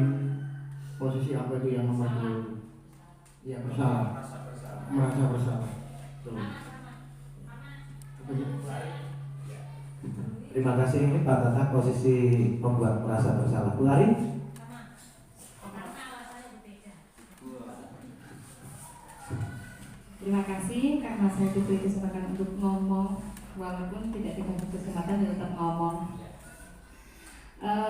Speaker 4: posisi apa itu yang membantu ya bersalah, merasa bersalah.
Speaker 3: Terima kasih. Ini Pak Tata posisi membuat merasa bersalah. Bu Ari?
Speaker 5: Terima kasih karena saya diberi kesempatan untuk ngomong, walaupun tidak dikasih kesempatan tetap ngomong.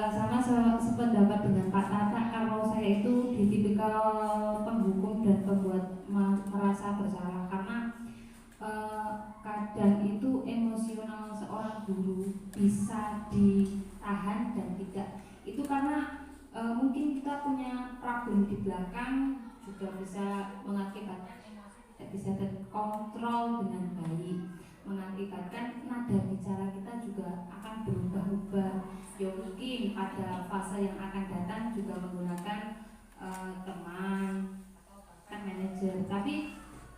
Speaker 5: Sama sependapat dengan Pak Tata, kalau saya itu di tipikal penghukum dan pembuat merasa bersalah, karena kadang itu emosional seorang guru bisa ditahan dan tidak. Itu karena mungkin kita punya problem di belakang, juga bisa mengakibatkan tidak bisa terkontrol dengan baik, mengakibatkan nada bicara kita juga akan berubah-ubah. Ya mungkin pada fase yang akan datang juga menggunakan teman atau bahkan manajer. Tapi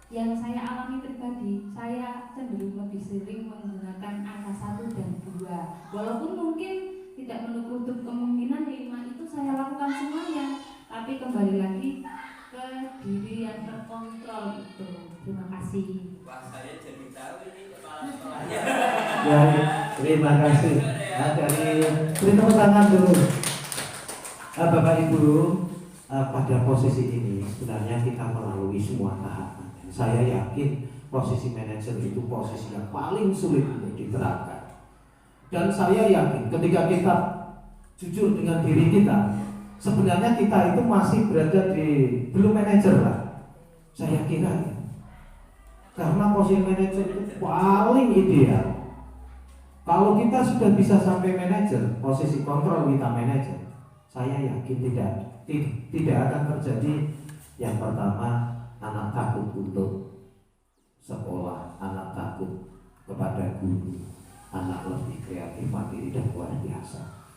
Speaker 5: yang saya alami pribadi, saya cenderung lebih sering menggunakan angka 1 dan 2. Walaupun mungkin tidak menutup kemungkinan 5 itu saya lakukan semuanya, tapi kembali lagi ke diri yang terkontrol itu. Terima kasih.
Speaker 6: Wah, saya jadi tahu ini kepala sekolahnya.
Speaker 3: Ya, terima kasih. Nah, dari beri tepuk tangan dulu. Bapak Ibu, pada posisi ini sebenarnya kita melalui semua tahapan. Saya yakin posisi manajer itu posisi yang paling sulit untuk diterapkan. Dan saya yakin ketika kita jujur dengan diri kita, sebenarnya kita itu masih berada di belum manajer lah. Saya kira ya. Karena posisi manajer itu paling ideal. Kalau kita sudah bisa sampai manajer, posisi kontrol kita manajer, saya yakin tidak akan terjadi yang pertama, anak takut untuk sekolah, anak takut kepada guru, anak lebih kreatif, mandiri dan luar biasa.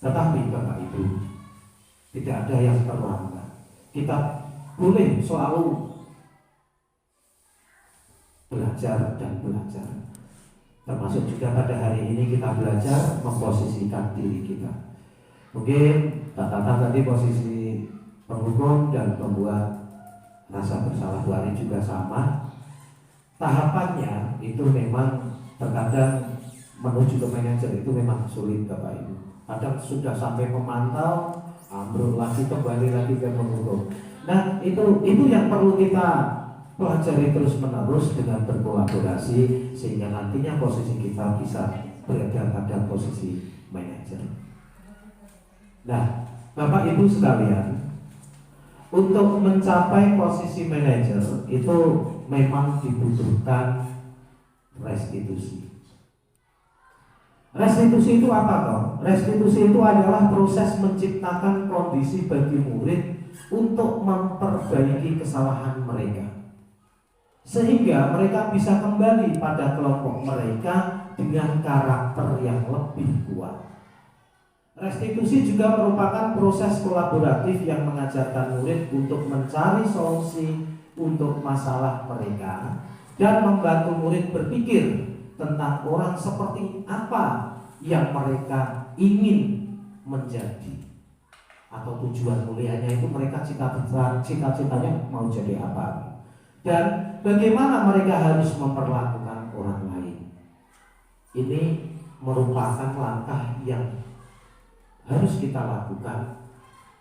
Speaker 3: Tetapi Bapak Ibu, tidak ada yang terlambat. Kita boleh selalu belajar dan belajar. Termasuk juga pada hari ini kita belajar memposisikan diri kita. Mungkin katakan tadi posisi penghukum dan pembuat rasa bersalah dua hari juga sama. Tahapannya itu memang terkadang menuju ke manajer itu memang sulit Bapak Ibu. Kadang sudah sampai memantau, ambruk lagi, kembali lagi ke penghukum. Nah itu yang perlu kita pelajari terus menerus dengan berkolaborasi sehingga nantinya posisi kita bisa berada pada posisi manajer. Nah, Bapak Ibu sekalian, untuk mencapai posisi manajer itu memang dibutuhkan restitusi. Restitusi itu apa toh? Restitusi itu adalah proses menciptakan kondisi bagi murid untuk memperbaiki kesalahan mereka, sehingga mereka bisa kembali pada kelompok mereka dengan karakter yang lebih kuat. Restitusi juga merupakan proses kolaboratif yang mengajarkan murid untuk mencari solusi untuk masalah mereka dan membantu murid berpikir tentang orang seperti apa yang mereka ingin menjadi, atau tujuan mulianya itu mereka cita-citanya mau jadi apa, dan bagaimana mereka harus memperlakukan orang lain. Ini merupakan langkah yang harus kita lakukan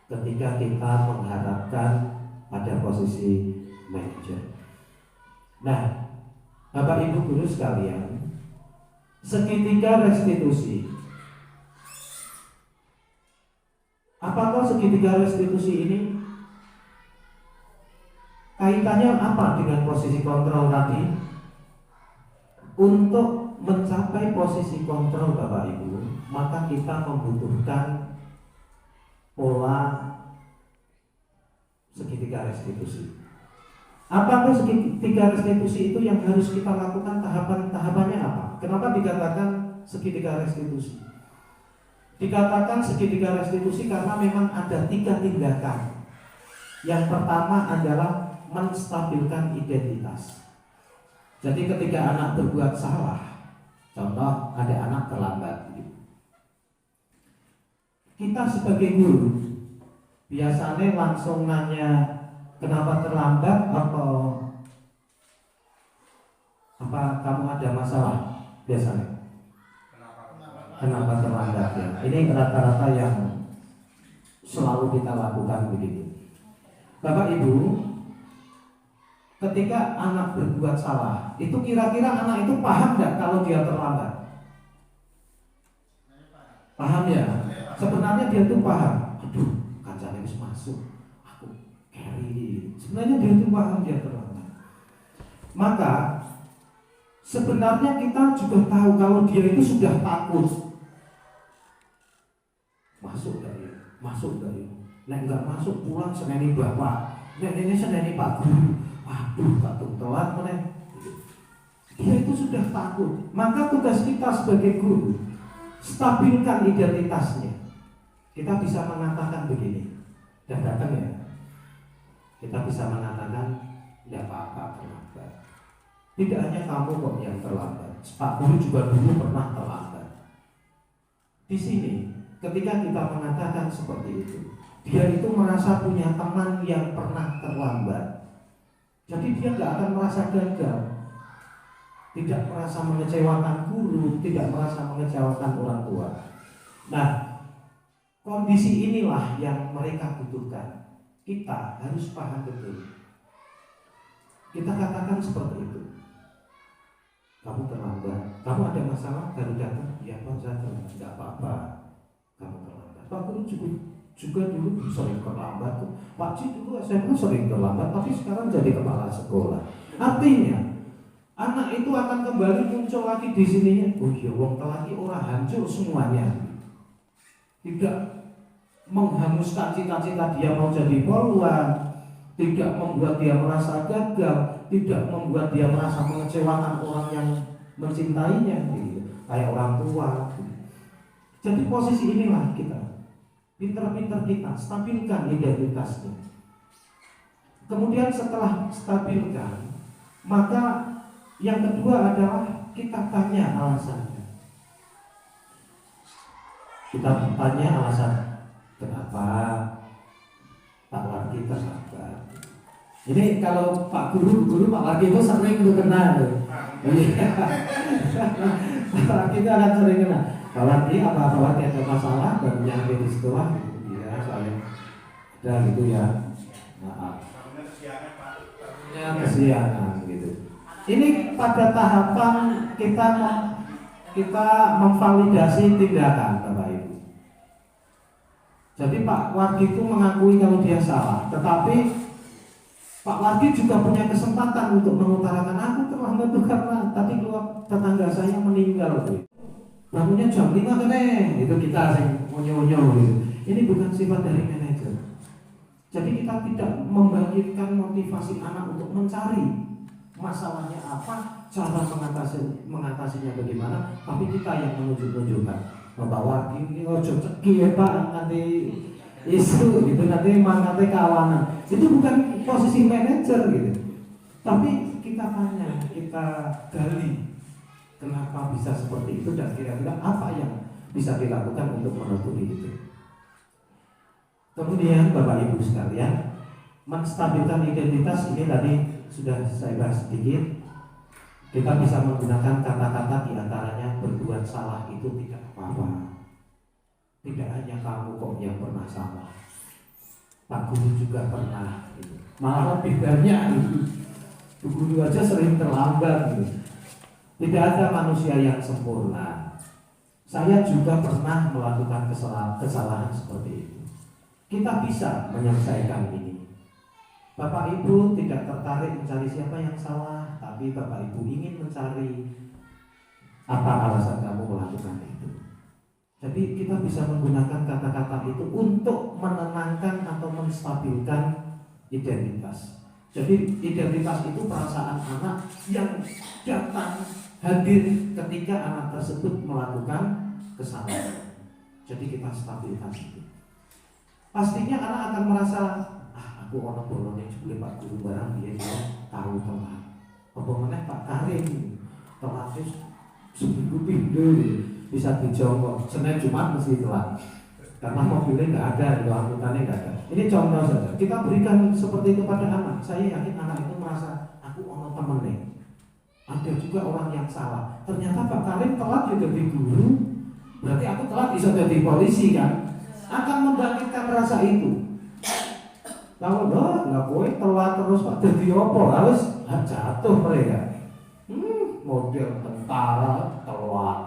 Speaker 3: ketika kita mengharapkan pada posisi manajer. Nah, Bapak Ibu guru sekalian, segitiga restitusi. Apakah segitiga restitusi ini kaitannya apa dengan posisi kontrol tadi? Untuk mencapai posisi kontrol Bapak Ibu, maka kita membutuhkan pola segitiga restitusi. Apakah segitiga restitusi itu yang harus kita lakukan, tahapannya apa? Kenapa dikatakan segitiga restitusi? Dikatakan segitiga restitusi karena memang ada 3 tindakan. Yang pertama adalah menstabilkan identitas. Jadi ketika anak berbuat salah, contoh ada anak terlambat, kita sebagai guru biasanya langsung nanya kenapa terlambat, atau apa kamu ada masalah biasanya? Kenapa terlambat ya? Ini rata-rata yang selalu kita lakukan begitu. Bapak Ibu, ketika anak berbuat salah, itu kira-kira anak itu paham nggak kalau dia terlambat? Paham ya? Sebenarnya dia tuh paham. Aduh, kancane wis masuk, aku carry. Sebenarnya dia tuh paham dia terlambat. Maka sebenarnya kita juga tahu kalau dia itu sudah takut. Masuk gak ya? Masuk gak ya? Nek nggak masuk pulang seneni bapak. Nek ini seneni pak guru. Waduh, katung telat meneh. Dia itu sudah takut. Maka tugas kita sebagai guru, stabilkan identitasnya. Kita bisa mengatakan begini, dan datang ya. Kita bisa mengatakan, tidak apa-apa terlambat. Tidak hanya kamu kok yang terlambat. Pak guru juga dulu pernah terlambat. Di sini, ketika kita mengatakan seperti itu, dia itu merasa punya teman yang pernah terlambat. Jadi dia nggak akan merasa gagal, tidak merasa mengecewakan guru, tidak merasa mengecewakan orang tua. Nah, kondisi inilah yang mereka butuhkan. Kita harus paham betul. Kita katakan seperti itu. Kamu terlambat, kamu ada masalah baru datang, ya Pak saya terlambat, tidak apa-apa, kamu terlambat. Pak Guru juga dulu sering terlambat tuh. Pak Ci dulu SMA sering terlambat, tapi sekarang jadi kepala sekolah. Artinya anak itu akan kembali muncul lagi di sininya. Oh iya, wong lagi orang hancur semuanya. Tidak menghanguskan cita-cita dia mau jadi poluan, tidak membuat dia merasa gagal, tidak membuat dia merasa mengecewakan orang yang mencintainya, gitu. Kayak orang tua. Jadi posisi inilah kita, pinter-pinter kita stabilkan identitasnya. Kemudian setelah stabilkan, maka yang kedua adalah kita tanya alasannya. Kita tanya alasan kenapa Pak Wargi terlambat. Ini kalau Pak Guru Pak Wargi itu sering itu kena tuh. Pak Wargi itu akan sering kena. Pak Wargi apa ada masalah dan nyampe di sekolah, ya soalnya ada gitu ya. Maaf. Kesianan gitu. Ini pada tahapan kita memvalidasi tindakan Bapak Ibu. Jadi Pak Wargi itu mengakui kalau dia salah, tetapi Pak Wargi juga punya kesempatan untuk mengutarakan aku terlambat tuh karena tadi keluar tetangga saya meninggal tuh. Bangunnya jam 5 kan itu kita sing onyo-onyo gitu. Ini bukan sifat dari manajer. Jadi kita tidak membangkitkan motivasi anak untuk mencari masalahnya apa, cara mengatasinya bagaimana, tapi kita yang menunjukkan bahwa ini ojo ceki ya Pak, nanti isu gitu, nanti kawanan. Itu bukan posisi manajer gitu. Tapi kita tanya, kita gali kenapa bisa seperti itu dan kira-kira apa yang bisa dilakukan untuk menutupi itu. Kemudian Bapak Ibu sekalian, menstabilkan identitas ini tadi sudah saya bahas sedikit. Kita bisa menggunakan kata-kata diantaranya berbuat salah itu tidak apa-apa. Tidak hanya kamu kok yang pernah salah, Pak Guru juga pernah gitu. Malah lebih banyak gitu. Bu Guru aja sering terlambat gitu. Tidak ada manusia yang sempurna. Saya juga pernah melakukan kesalahan seperti itu. Kita bisa menyelesaikan ini. Bapak Ibu tidak tertarik mencari siapa yang salah, tapi Bapak Ibu ingin mencari apa alasan kamu melakukan itu. Jadi kita bisa menggunakan kata-kata itu untuk menenangkan atau menstabilkan identitas. Jadi identitas itu perasaan anak yang datang hadir ketika anak tersebut melakukan kesalahan. Jadi kita stabilkan itu. Pastinya anak akan merasa aku orang bolone jebule Pak Guru barang dia tahu telat. Apa meneh Pak Karim telat seminggu pindu bisa dijongkok. Senin Jumat mesti telat. Karena mobilnya nggak ada, angkutannya nggak ada. Ini contoh saja. Kita berikan seperti itu pada anak. Saya yakin anak itu merasa aku orang temennya. Ada juga orang yang salah. Ternyata Pak Karim telat juga jadi guru. Berarti aku telat bisa jadi polisi kan? Akan membangkitkan rasa itu. Kalau nggak boleh telat terus Pak jadi opo harus jatuh mereka. Model tentara telat.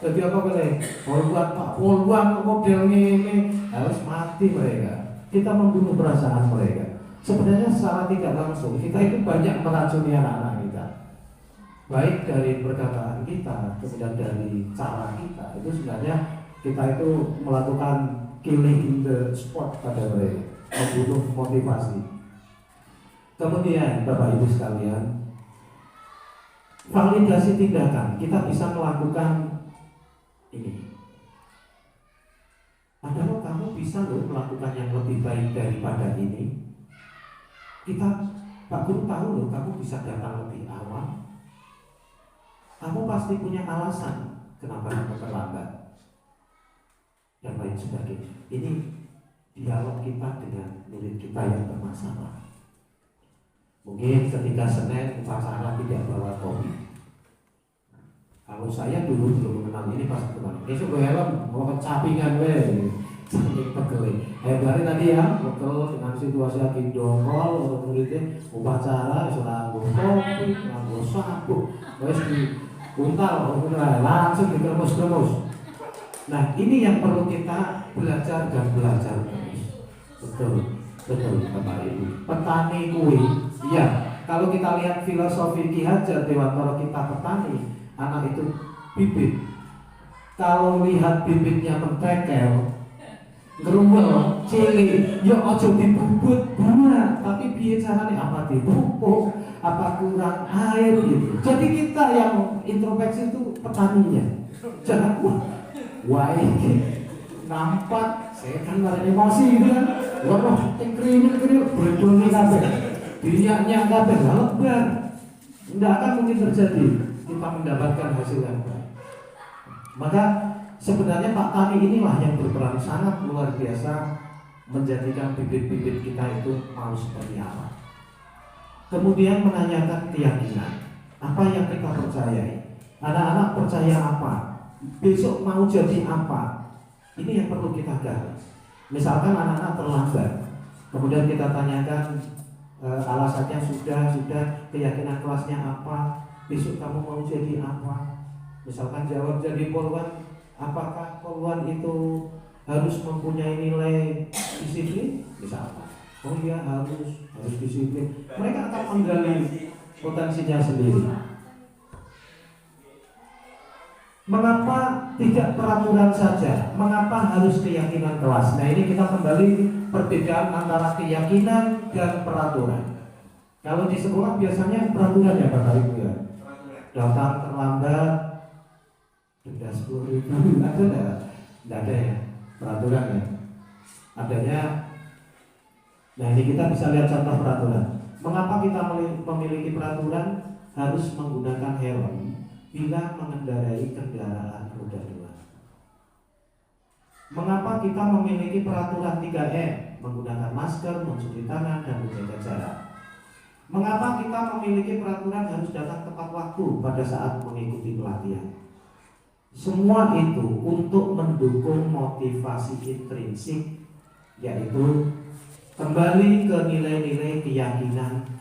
Speaker 3: Jadi apa boleh? Poluan model ini harus mati mereka. Kita membunuh perasaan mereka. Sebenarnya secara tidak langsung kita itu banyak meracuni anak-anak kita. Baik dari perkataan kita, kemudian dari cara kita. Itu sebenarnya kita itu melakukan killing in the spot pada mereka, membunuh motivasi. Kemudian Bapak Ibu sekalian, validasi tindakan kita bisa melakukan ini. Padahal kamu bisa loh melakukan yang lebih baik daripada ini. Pak Guru tahu loh kamu bisa datang lebih awal. Kamu pasti punya alasan kenapa kamu terlambat dan lain sebagainya. Ini dialog kita dengan murid kita yang bermasalah. Mungkin ketika Senin upacara tidak bawa topi. Kalau saya dulu belum mengenal ini pas kenal. Besok gue helm mau kecapingan gue. saking pegel. Hari tadi ya, pegel dengan situasi lagi dongkol, muridnya upacara, ora nganggo kopi, nganggo sabuk, wis diuntal, langsung dikeremus-keremus. Nah, ini yang perlu kita belajar dan belajar terus. Betul, Bapak Ibu. Petani kuwi, ya. Kalau kita lihat filosofi Ki Hajar Dewantara kita petani, anak itu bibit. Kalau lihat bibitnya mentekel, ngerumel, cilik, ya ojo dibubut bunga, tapi piye carane, apa dipupuk, apa kurang air gitu. Jadi kita yang introspeksi itu petaninya. Jangan wah nampak saya kan ada emosi gitu kan. Wah, kriminal berdoni kabeh. Dirinya kabeh lebar. Tidak akan mungkin terjadi kita mendapatkan hasil yang baik. Maka sebenarnya Pak Tani inilah yang berperan sangat luar biasa menjadikan bibit-bibit kita itu mau seperti apa. Kemudian menanyakan keyakinan, apa yang kita percayai. Anak-anak percaya apa? Besok mau jadi apa? Ini yang perlu kita gali. Misalkan anak-anak terlambat, kemudian kita tanyakan alasannya sudah, keyakinan kelasnya apa? Besok kamu mau jadi apa? Misalkan jawab jadi polwan, apakah polwan itu harus mempunyai nilai disiplin? Misalkan, oh iya harus disiplin. Mereka akan menggali potensinya sendiri. Mengapa tidak peraturan saja? Mengapa harus keyakinan kelas? Nah, ini kita kembali perbedaan antara keyakinan dan peraturan. Kalau di sekolah biasanya peraturan ya Bapak Ibu ya. Datang terlambat denda 10.000, ada ya peraturan ya. Adanya. Nah, ini kita bisa lihat contoh peraturan. Mengapa kita memiliki peraturan harus menggunakan helm bila mengendarai kendaraan roda 2? Mengapa kita memiliki peraturan 3M, menggunakan masker, mencuci tangan, dan menjaga jarak? Mengapa kita memiliki peraturan harus datang tepat waktu pada saat mengikuti pelatihan? Semua itu untuk mendukung motivasi intrinsik, yaitu kembali ke nilai-nilai keyakinan.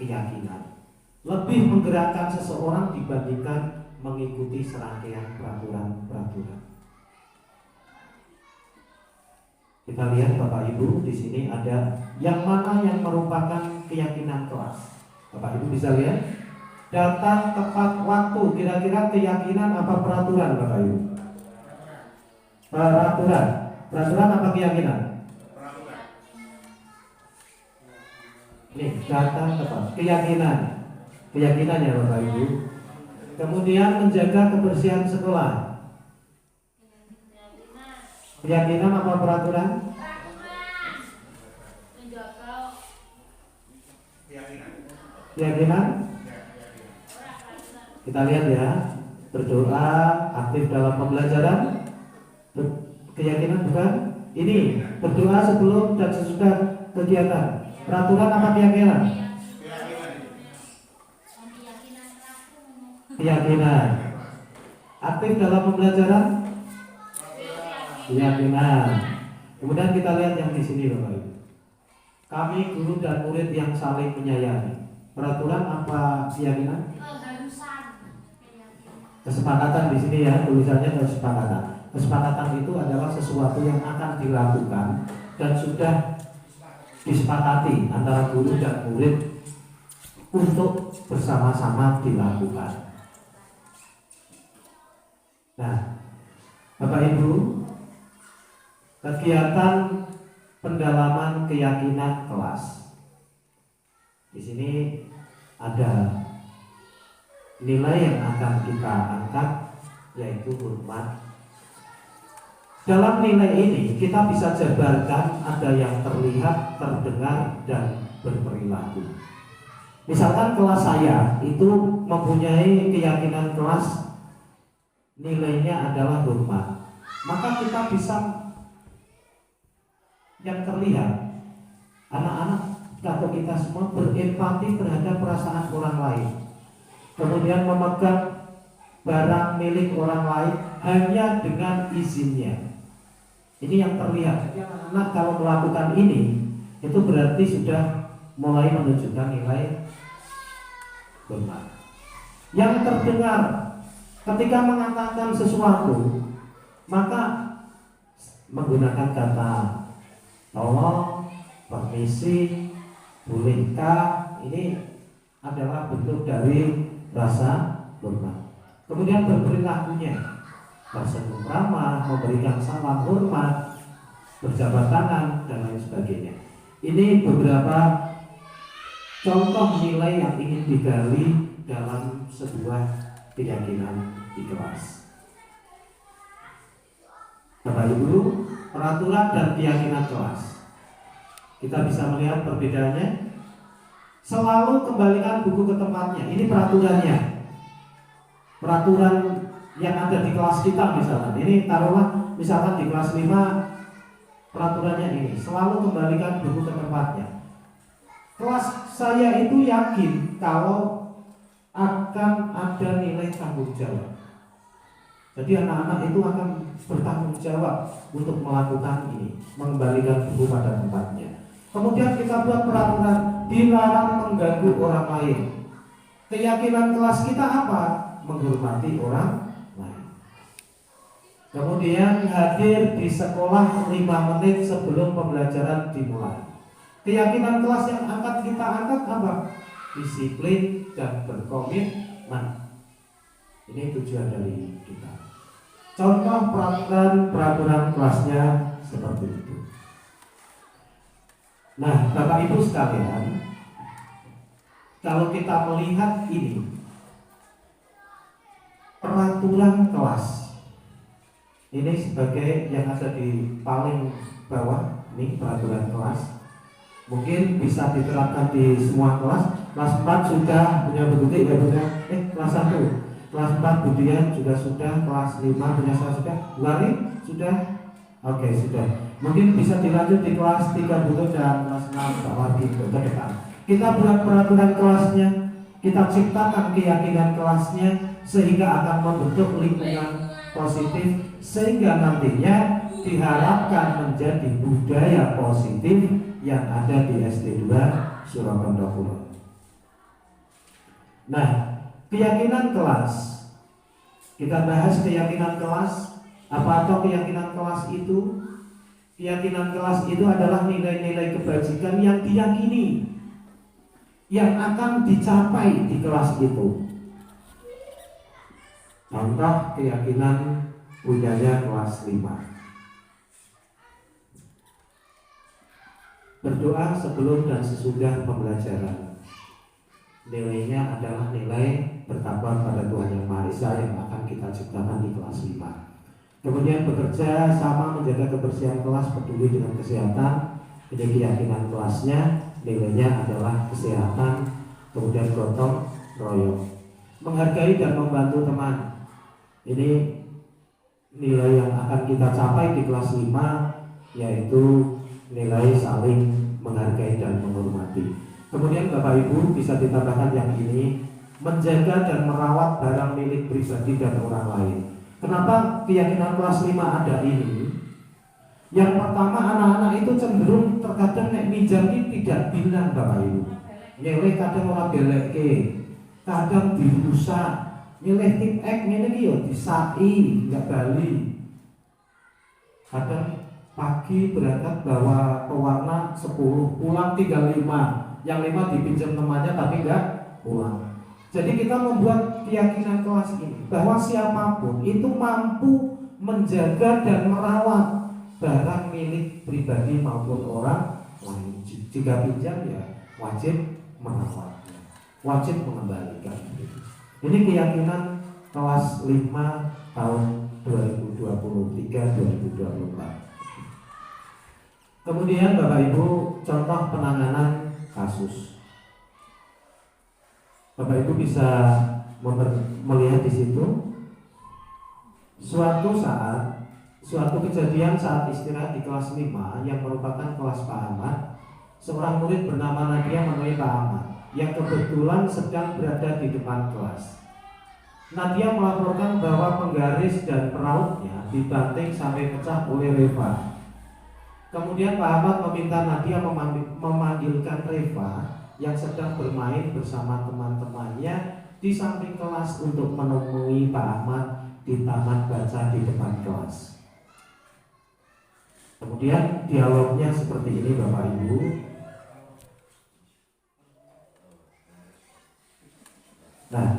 Speaker 3: Lebih menggerakkan seseorang dibandingkan mengikuti serangkaian peraturan. Kita lihat Bapak Ibu, di sini ada yang mana yang merupakan keyakinan kelas. Bapak Ibu bisa lihat. Datang tepat waktu, kira-kira keyakinan apa peraturan Bapak Ibu? Peraturan apa keyakinan? Nih, datang tepat, keyakinan ya Bapak Ibu. Kemudian menjaga kebersihan sekolah. Keyakinan apa peraturan? Keyakinan. Kita lihat ya, berdoa, aktif dalam pembelajaran. Keyakinan bukan? Ini berdoa sebelum dan sesudah kegiatan. Peraturan apa keyakinan? Keyakinan. Aktif dalam pembelajaran? Keyakinan. Kemudian kita lihat yang di sini Bapak Ibu. Kami guru dan murid yang saling menyayangi. Peraturan apa keyakinan? Kesepakatan di sini ya, tulisannya kesepakatan. Kesepakatan itu adalah sesuatu yang akan dilakukan dan sudah disepakati antara guru dan murid untuk bersama-sama dilakukan. Nah, Bapak Ibu, kegiatan pendalaman keyakinan kelas. Di sini ada nilai yang akan kita angkat, yaitu hormat. Dalam nilai ini kita bisa jabarkan ada yang terlihat, terdengar, dan berperilaku. Misalkan kelas saya itu mempunyai keyakinan kelas, nilainya adalah hormat. Maka kita bisa yang terlihat, anak-anak atau kita semua berempati terhadap perasaan orang lain. Kemudian memegang barang milik orang lain hanya dengan izinnya. Ini yang terlihat. Jadi anak-anak kalau melakukan ini itu berarti sudah mulai menunjukkan nilai hormat. Yang terdengar ketika mengatakan sesuatu, maka menggunakan kata tolong, permisi, bolehkah, ini adalah bentuk dari rasa hormat. Kemudian berperilakunya, tersenyum ramah, memberikan salam hormat, berjabat tangan, dan lain sebagainya. Ini beberapa contoh nilai yang ingin digali dalam sebuah keyakinan di kelas. Bapak Ibu, peraturan dan keyakinan kelas. Kita bisa melihat perbedaannya. Selalu kembalikan buku ke tempatnya. Ini peraturannya. Peraturan yang ada di kelas kita misalkan. Ini taruhlah misalkan di kelas 5 peraturannya ini. Selalu kembalikan buku ke tempatnya. Kelas saya itu yakin kalau akan ada nilai tanggung jawab. Jadi anak-anak itu akan bertanggung jawab untuk melakukan ini, mengembalikan buku pada tempatnya. Kemudian kita buat peraturan, dilarang mengganggu orang lain. Keyakinan kelas kita apa? Menghormati orang lain. Kemudian hadir di sekolah 5 menit sebelum pembelajaran dimulai. Keyakinan kelas yang akan kita angkat apa? Disiplin dan berkomitmen. Ini tujuan dari kita. Contoh peraturan kelasnya seperti itu. Nah, Bapak Ibu sekalian, kalau kita melihat ini peraturan kelas, ini sebagai yang ada di paling bawah, ini peraturan kelas. Mungkin bisa diterapkan di semua kelas. Kelas 4 sudah punya begitu ya, punya kelas 1. Kelas 4 Budian juga sudah, kelas 5 punya saya sudah, Lari sudah, oke sudah. Mungkin bisa dilanjut di kelas 3 Butuh dan kelas 6 Pak Wadi ke depan. Kita buat peraturan kelasnya, kita ciptakan keyakinan kelasnya sehingga akan membentuk lingkungan positif, sehingga nantinya diharapkan menjadi budaya positif yang ada di SD 2 Surakarta. Nah, keyakinan kelas, kita bahas keyakinan kelas. Apa atau keyakinan kelas itu? Keyakinan kelas itu adalah nilai-nilai kebajikan yang diyakini, yang akan dicapai di kelas itu. Contoh keyakinan punyanya kelas 5. Berdoa sebelum dan sesudah pembelajaran. Nilainya adalah nilai bertakwa pada Tuhan Yang Maha Esa yang akan kita ciptakan di kelas 5. Kemudian bekerja sama menjaga kebersihan kelas, peduli dengan kesehatan. Ini keyakinan kelasnya, nilainya adalah kesehatan. Kemudian gotong royong, menghargai dan membantu teman. Ini nilai yang akan kita capai di kelas 5, yaitu nilai saling menghargai dan menghormati. Kemudian Bapak Ibu bisa ditambahkan yang ini, menjaga dan merawat barang milik pribadi dan orang lain. Kenapa keyakinan kelas 5 ada ini? Yang pertama, anak-anak itu cenderung terkadang nek minjam ini tidak bilang Bapak Ibu. Nyeleh kadang ora beleke, kadang dirusak. Nyeleh tip X ngene iki yo disai, enggak bali. Kadang pagi berangkat bawa pewarna 10, pulang tinggal 5. Yang 5 dipinjam temannya tapi enggak pulang. Jadi kita membuat keyakinan kelas ini bahwa siapapun itu mampu menjaga dan merawat barang milik pribadi maupun orang lain. Jika pinjam ya wajib merawatnya, wajib mengembalikan. Ini keyakinan kelas 5 tahun 2023-2024. Kemudian Bapak Ibu, contoh penanganan kasus. Bapak Ibu bisa melihat di situ suatu kejadian saat istirahat di kelas 5 yang merupakan kelas Pak Ahmad. Seorang murid bernama Nadia menemui Pak Ahmad yang kebetulan sedang berada di depan kelas. Nadia melaporkan bahwa penggaris dan perautnya dibanting sampai pecah oleh Reva. Kemudian Pak Ahmad meminta Nadia memanggilkan Reva yang sedang bermain bersama teman-temannya di samping kelas untuk menemui Pak Ahmad di taman baca di depan kelas. Kemudian dialognya seperti ini Bapak Ibu. Nah,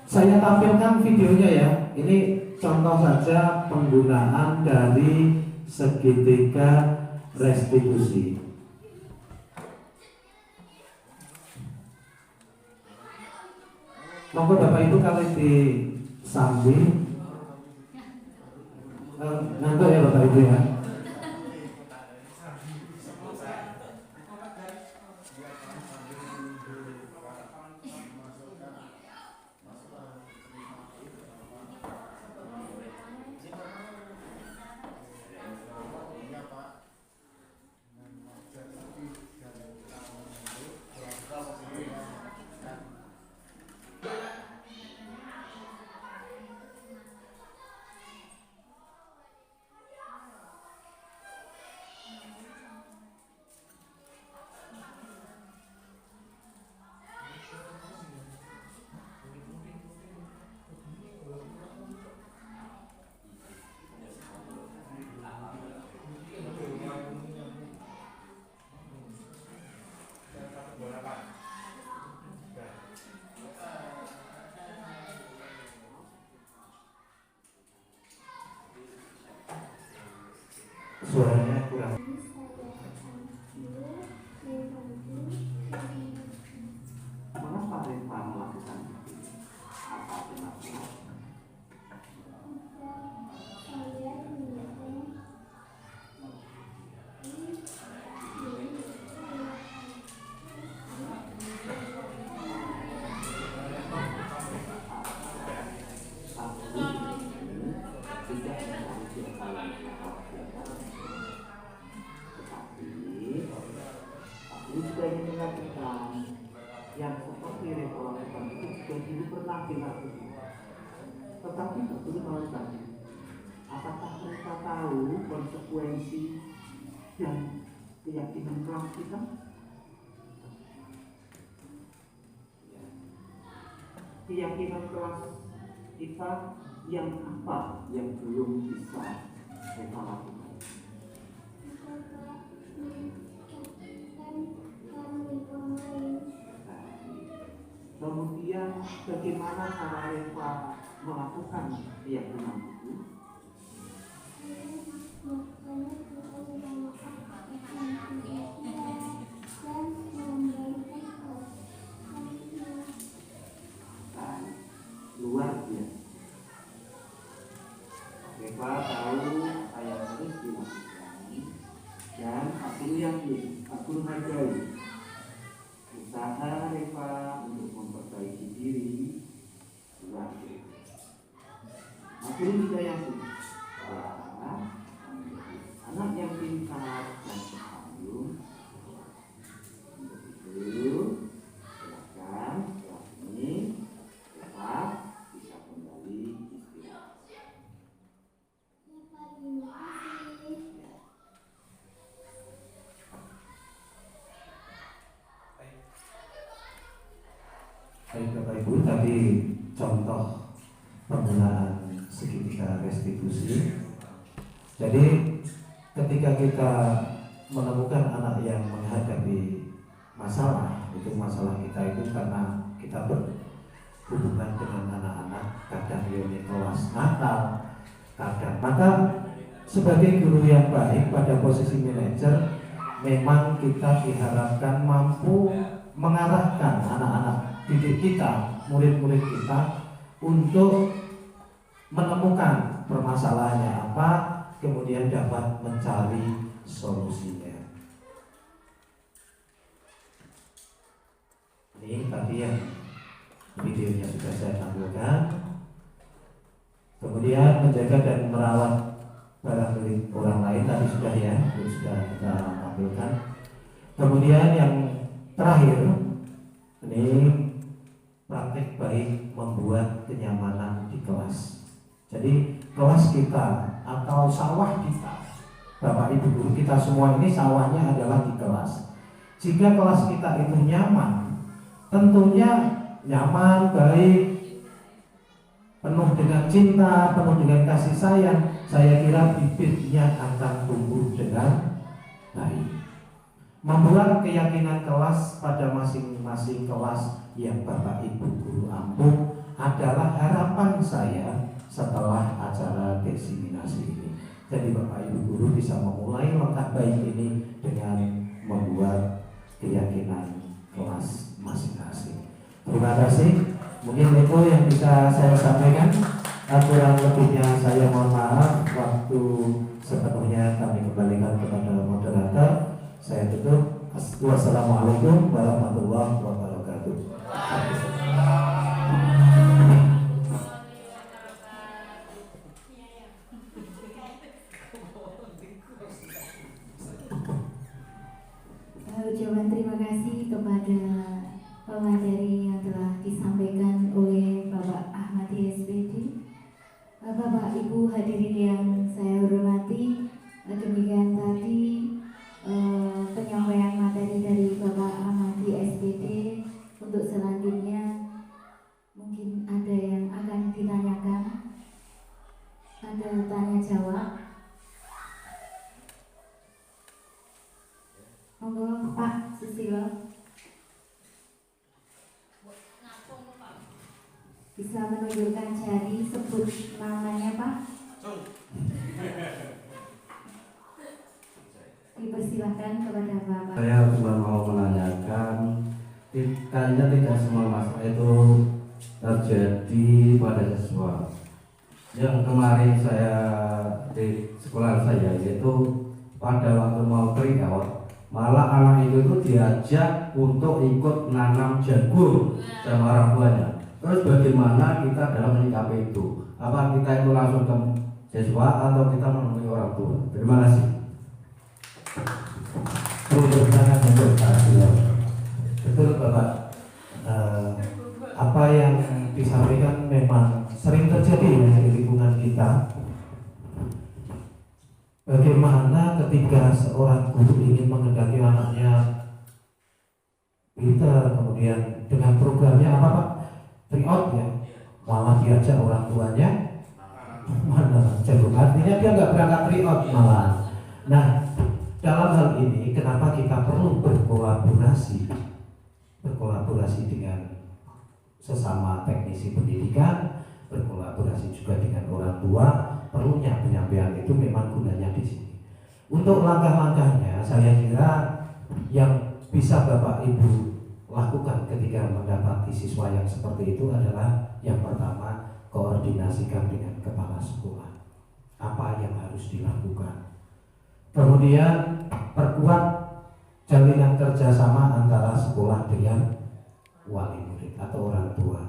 Speaker 3: saya tampilkan videonya ya. Ini contoh saja penggunaan dari segitiga restitusi. Monggo Bapak Ibu kalau disambi ngantuk ya Bapak Ibu ya. Suaranya kurang. Mengapa Reva melakukan apa kenapa? Yang seperti reformasi itu juga dulu pernah dilakukan, tetapi betul tadi, apakah mereka tahu konsekuensi dan keyakinan kelas kita? Keyakinan kelas kita yang apa yang belum bisa kita lakukan? Kemudian bagaimana cara Reva melakukan keyakinan itu? Luar biasa. Reva tahu apa yang harus dilakukan dan aku yakin, aku menghargai usaha Reva untuk memperbaiki diri luar biasa. Aku juga yakin bahwa anak yang pintar dan terpandung itu silakan setelah ini Reva bisa kembali istirahat. Baik Bapak Ibu, tadi contoh penggunaan segitiga restitusi. Jadi ketika kita menemukan anak yang menghadapi masalah, itu masalah kita itu karena kita berhubungan dengan anak-anak, kadang di kelas nakal, kadang. Maka sebagai guru yang baik pada posisi manajer, memang kita diharapkan mampu mengarahkan anak-anak didik kita, murid-murid kita untuk menemukan permasalahannya apa, kemudian dapat mencari solusinya. Ini tadi yang videonya sudah saya tampilkan. Kemudian menjaga dan merawat barang milik orang lain tadi sudah ya, sudah kita tampilkan. Kemudian yang terakhir, ini praktek baik membuat kenyamanan di kelas. Jadi kelas kita atau sawah kita Bapak Ibu guru kita semua ini sawahnya adalah di kelas. Jika kelas kita itu nyaman, tentunya nyaman, baik, penuh dengan cinta, penuh dengan kasih sayang, saya kira bibitnya akan tumbuh dengan baik. Membuat keyakinan kelas pada masing-masing kelas yang Bapak Ibu guru ampuh adalah harapan saya setelah acara diseminasi ini. Jadi Bapak Ibu guru bisa memulai langkah baik ini dengan membuat keyakinan kelas masing-masing. Terima kasih. Mungkin itu yang bisa saya sampaikan. Kurang lebihnya saya mohon maaf. Waktu sepenuhnya kami kembalikan kepada moderator. Saya tutup. Wassalamualaikum warahmatullahi wabarakatuh.
Speaker 1: Ucapan terima kasih kepada pemateri yang telah disampaikan oleh Bapak Ahmadi SPD. Bapak Ibu hadirin yang saya hormati, demikian tadi penyampaian materi dari Bapak Ahmadi SPD. Untuk selanjutnya mungkin ada yang akan ditanyakan, ada tanya jawab. Monggo Pak Susilo. Bisa menunjukkan jari, sebut namanya Pak. Dipersilahkan kepada Bapak.
Speaker 7: Saya cuma mau menanyakan, kayaknya tidak semua masalah itu terjadi pada siswa. Yang kemarin saya di sekolah saya yaitu pada waktu mau tryout, malah anak itu diajak untuk ikut nanam jagung sama orang tuanya. Terus bagaimana kita dalam menyikapi itu? Apa kita itu langsung ke siswa atau kita menemui orang tua? Terima kasih.
Speaker 3: Betul Bapak. Apa yang disampaikan memang sering terjadi di lingkungan kita. Bagaimana ketika seorang guru ingin menghendaki anaknya pintar, kemudian dengan programnya apa Pak? Tryout ya, malah diajak orang tuanya mana jagung, artinya dia nggak berangkat tryout malah. Nah, dalam hal ini kenapa kita perlu berkolaborasi dengan sesama teknisi pendidikan, berkolaborasi juga dengan orang tua. Perlunya penyampaian itu memang gunanya di sini. Untuk langkah-langkahnya, saya kira yang bisa Bapak Ibu lakukan ketika mendapati siswa yang seperti itu adalah yang pertama, koordinasikan dengan kepala sekolah apa yang harus dilakukan. Kemudian perkuat jalinan kerjasama antara sekolah dengan wali murid atau orang tua.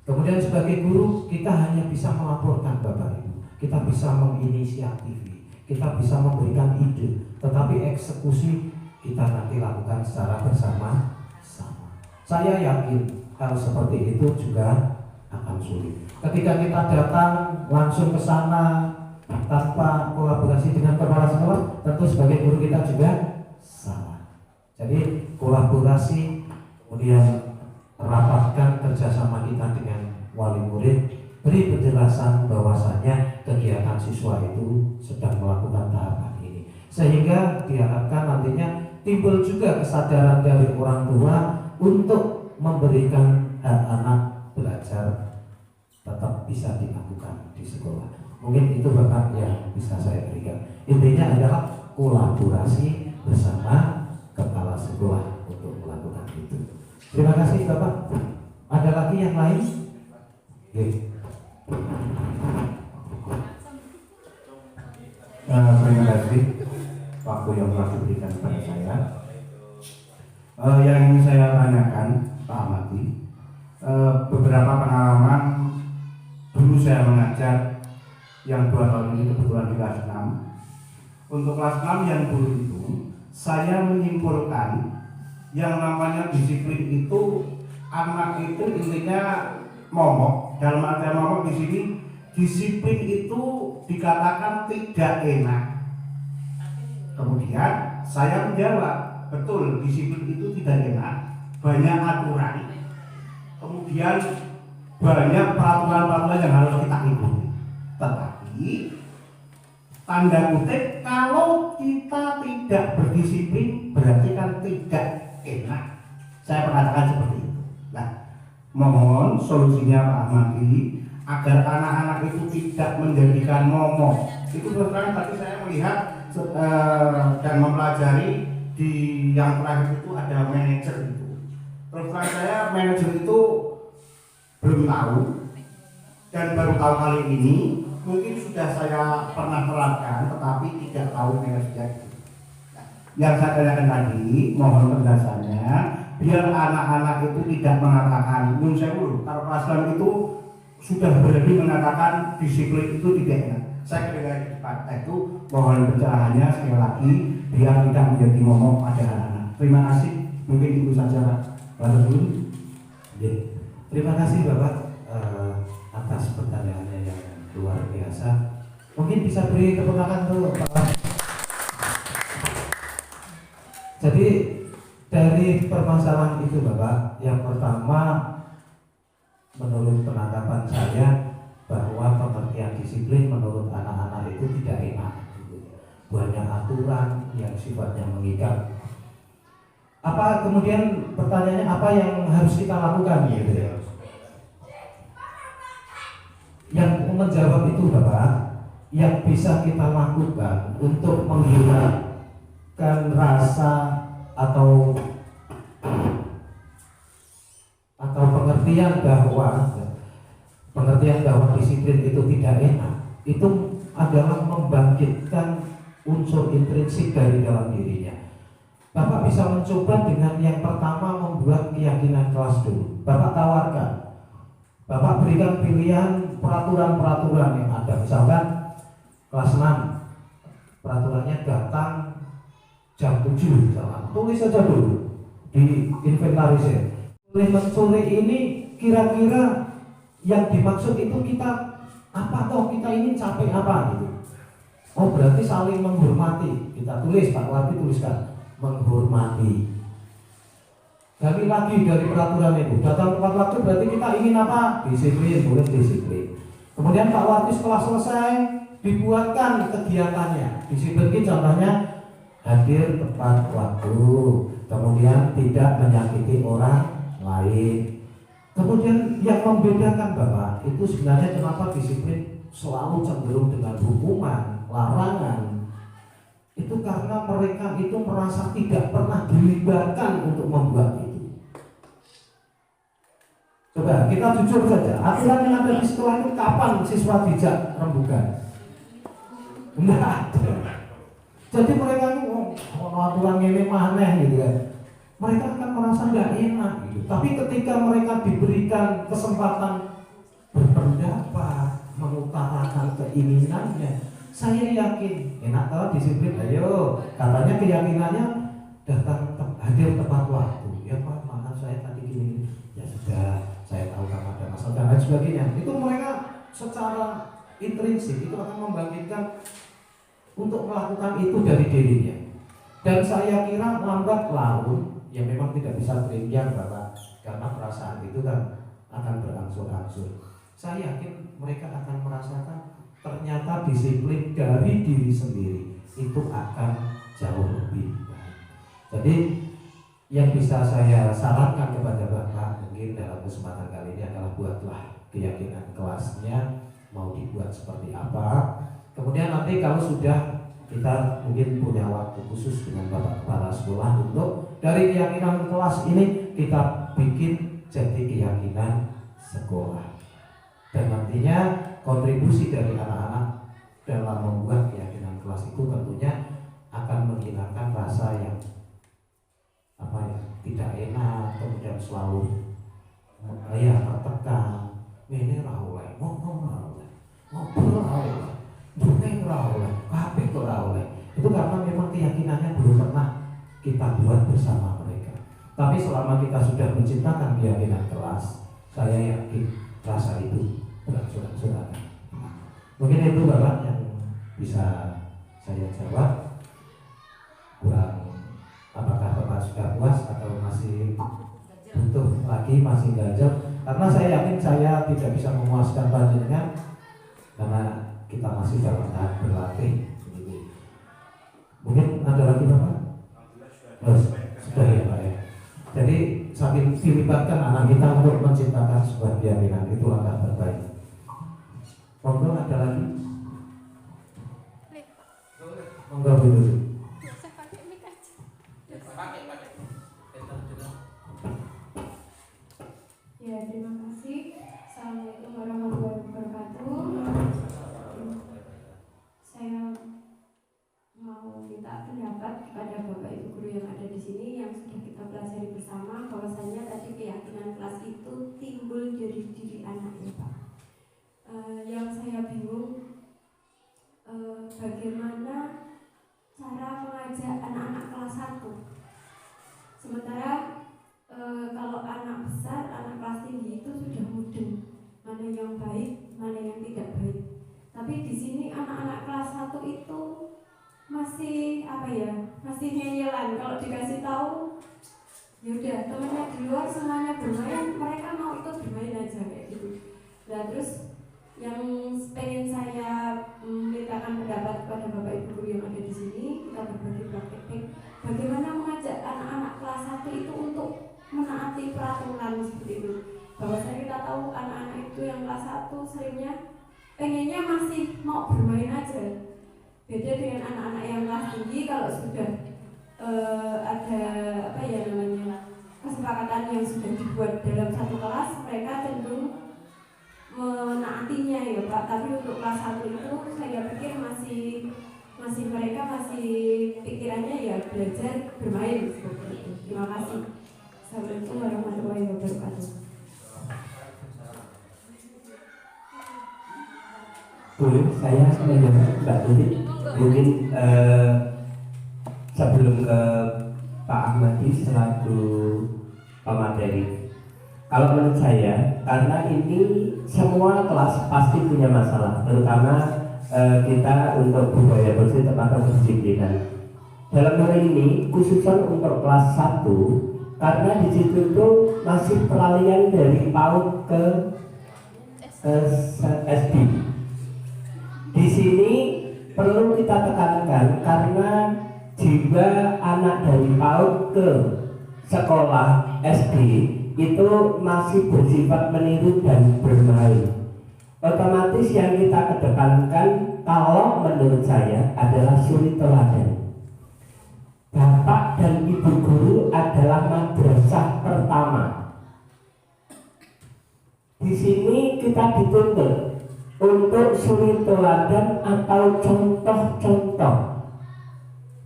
Speaker 3: Kemudian sebagai guru kita hanya bisa melaporkan Bapak Ibu, kita bisa menginisiatifi, kita bisa memberikan ide, tetapi eksekusi kita nanti lakukan secara bersama-sama. Saya yakin hal seperti itu juga akan sulit. Ketika kita datang langsung ke sana tanpa kolaborasi dengan kepala sekolah, tentu sebagai guru kita juga salah. Jadi kolaborasi, kemudian rapatkan kerjasama kita dengan wali murid, beri penjelasan bahwasanya kegiatan siswa itu sedang melakukan tahapan ini, sehingga diharapkan nantinya timbul juga kesadaran dari orang tua untuk memberikan hak anak belajar tetap bisa dilakukan di sekolah. Mungkin itu Bapak yang bisa saya berikan. Intinya adalah kolaborasi bersama kepala sekolah untuk melakukan itu. Terima kasih Bapak. Ada lagi yang lain?
Speaker 7: Terima kasih waktu yang telah diberikan kepada saya. Yang ingin saya tanyakan Pak Ahmadi, beberapa pengalaman dulu saya mengajar yang 2 tahun ini kebetulan di kelas 6. Untuk kelas 6 yang dulu itu saya menyimpulkan yang namanya disiplin itu anak itu intinya momok. Dalam artian momok di sini disiplin itu dikatakan tidak enak
Speaker 8: Kemudian saya menjawab, betul disiplin itu tidak enak, banyak aturan, kemudian banyak peraturan-peraturan yang harus kita ikuti. Tetapi tanda kutip, kalau kita tidak berdisiplin berarti kan tidak enak. Saya mengatakan seperti itu. Nah, mohon solusinya Pak Ahmadi agar anak-anak itu tidak menjadikan momok. Itu terus tadi saya melihat dan mempelajari di yang terakhir itu ada manajer itu. Terus terang saya manajer itu belum tahu dan baru tahu kali ini. Mungkin sudah saya pernah terapkan tetapi tidak tahu manajer itu. Nah, yang saya tanyakan tadi mohon penjelasannya biar anak-anak itu tidak mengatakan nun sewu kalau kelas itu sudah berani mengatakan disiplin itu tidak enak. Saya kira di depan itu mohon pencerahannya sekali lagi biar tidak menjadi momok pada anak-anak. Terima kasih. Mungkin itu saja Pak Dulu.
Speaker 3: Terima kasih Bapak atas pertanyaannya yang luar biasa. Mungkin bisa beri tepuk tangan tuh Pak. Jadi dari permasalahan itu Bapak, yang pertama menurut penanggapan saya bahwa pengertian disiplin menurut anak-anak itu tidak enak, banyak aturan yang sifatnya mengikat. Apa kemudian pertanyaannya apa yang harus kita lakukan gitu ya? Yang menjawab itu Bapak, yang bisa kita lakukan untuk menghilangkan rasa atau pengertian bahwa disiplin itu tidak enak itu adalah membangkitkan unsur intrinsik dari dalam dirinya. Bapak bisa mencoba dengan yang pertama membuat keyakinan kelas dulu. Bapak tawarkan, Bapak berikan pilihan peraturan-peraturan yang ada. Misalkan kelas 6 peraturannya datang jam 7 misalkan. Tulis saja dulu di inventarisir. Mencuri ini kira-kira yang dimaksud itu kita apa toh kita ini capek apa gitu. Oh berarti saling menghormati. Kita tulis Pak Wardi tuliskan menghormati. Gali lagi dari peraturan itu. Datang tepat waktu berarti kita ingin apa? Disiplin, boleh disiplin. Kemudian Pak Wardi setelah selesai dibuatkan kegiatannya. Disiplin ini contohnya hadir tepat waktu. Kemudian tidak menyakiti orang lain. Kemudian yang membedakan Bapak itu sebenarnya kenapa disiplin selalu cenderung dengan hukuman, larangan. Itu karena mereka itu merasa tidak pernah dilibatkan untuk membuat itu. Coba kita jujur saja, aturan yang ada di sekolah itu kapan siswa dijak rembukan? Enggak ada. Jadi mereka itu aturan ini maneh gitu kan. Mereka akan merasa nggak enak gitu. Tapi ketika mereka diberikan kesempatan berpendapat, mengutarakan keinginannya, saya yakin enak kalau disiplin. Ayo, katanya keyakinannya datang hadir tepat waktu. Ya Pak, maaf saya tadi gini. Ya sudah, saya tahu kamu ada masalah dan lain sebagainya. Itu mereka secara intrinsik itu akan membangkitkan untuk melakukan itu dari dirinya. Dan saya kira lambat laun ya memang tidak bisa teriak Bapak karena perasaan itu kan akan berangsur-angsur. Saya yakin mereka akan merasakan ternyata disiplin dari diri sendiri itu akan jauh lebih baik. Jadi yang bisa saya sarankan kepada Bapak mungkin dalam kesempatan kali ini adalah buatlah keyakinan kelasnya mau dibuat seperti apa. Kemudian nanti kalau sudah kita mungkin punya waktu khusus dengan Bapak Kepala Sekolah untuk dari keyakinan kelas ini kita bikin jadi keyakinan sekolah. Dan nantinya kontribusi dari anak-anak dalam membuat keyakinan kelas itu tentunya akan menghilangkan rasa yang tidak enak, kemudian selalu tertekan. Ini rawleh, ngomong rawleh, ngobrol rawleh, bukan rawleh, kabeh rawleh. Itu karena memang keyakinannya belum pernah kita buat bersama mereka. Tapi selama kita sudah menciptakan keyakinan kelas, saya yakin rasa itu berangsur-angsur. Mungkin itu Bapak yang bisa saya jawab.
Speaker 9: sudah puas atau masih butuh lagi, masih ganjel? Karena saya yakin saya tidak bisa memuaskan panjenengan karena kita masih dalam tahap berlatih. Mungkin ada lagi Bapak? Sudah ya Pak ya. Jadi sambil dilibatkan anak kita untuk menciptakan sebuah keyakinan, itu langkah terbaik. Monggo ada lagi? Monggo dulu.
Speaker 10: Ya, terima kasih. Assalamualaikum warahmatullahi wabarakatuh. Saya mau minta pendapat kepada Bapak Ibu guru yang ada di sini yang sudah kita pelajari bersama bahwasanya tadi keyakinan kelas itu timbul dari diri anak ya Pak. Yang saya bingung bagaimana cara mengajak anak-anak kelas 1. Sementara kalau anak besar, anak kelas tinggi itu sudah mudeng mana yang baik, mana yang tidak baik. Tapi di sini anak-anak kelas 1 itu masih masih ngeyelan. Kalau dikasih tahu yaudah temennya di luar semuanya bermain, mereka mau ikut bermain aja kayak gitu. Nah terus yang pengen saya mintakan pendapat kepada Bapak Ibu guru yang ada di sini, kita berbagi praktek bagaimana mengajak anak-anak kelas 1 itu untuk menaati peraturan seperti itu. Bahwasanya kita tahu anak-anak itu yang kelas 1 seringnya pengennya masih mau bermain aja. Beda dengan anak-anak yang kelas tinggi, kalau sudah ada kesepakatan yang sudah dibuat dalam satu kelas, mereka cenderung menaatinya ya Pak. Tapi untuk kelas 1 itu saya pikir masih mereka masih pikirannya ya belajar bermain seperti itu. Terima kasih. Assalamualaikum warahmatullahi wabarakatuh.
Speaker 2: Boleh saya menjawab Mbak Tuti? Mungkin sebelum ke Pak Ahmadi selaku pemateri. Kalau menurut saya, karena ini semua kelas pasti punya masalah, terutama kita untuk budaya bersih atau kedisiplinan. Dalam hal ini, khususnya untuk kelas 1, karena di situ tuh masih peralihan dari PAUD ke SD. Di sini perlu kita tekankan karena jika anak dari PAUD ke sekolah SD itu masih bersifat meniru dan bermain. Otomatis yang kita kedepankan kalau menurut saya adalah suri teladan. Bapak dan Ibu guru adalah madrasah pertama. Di sini kita dituntut untuk suri teladan atau contoh-contoh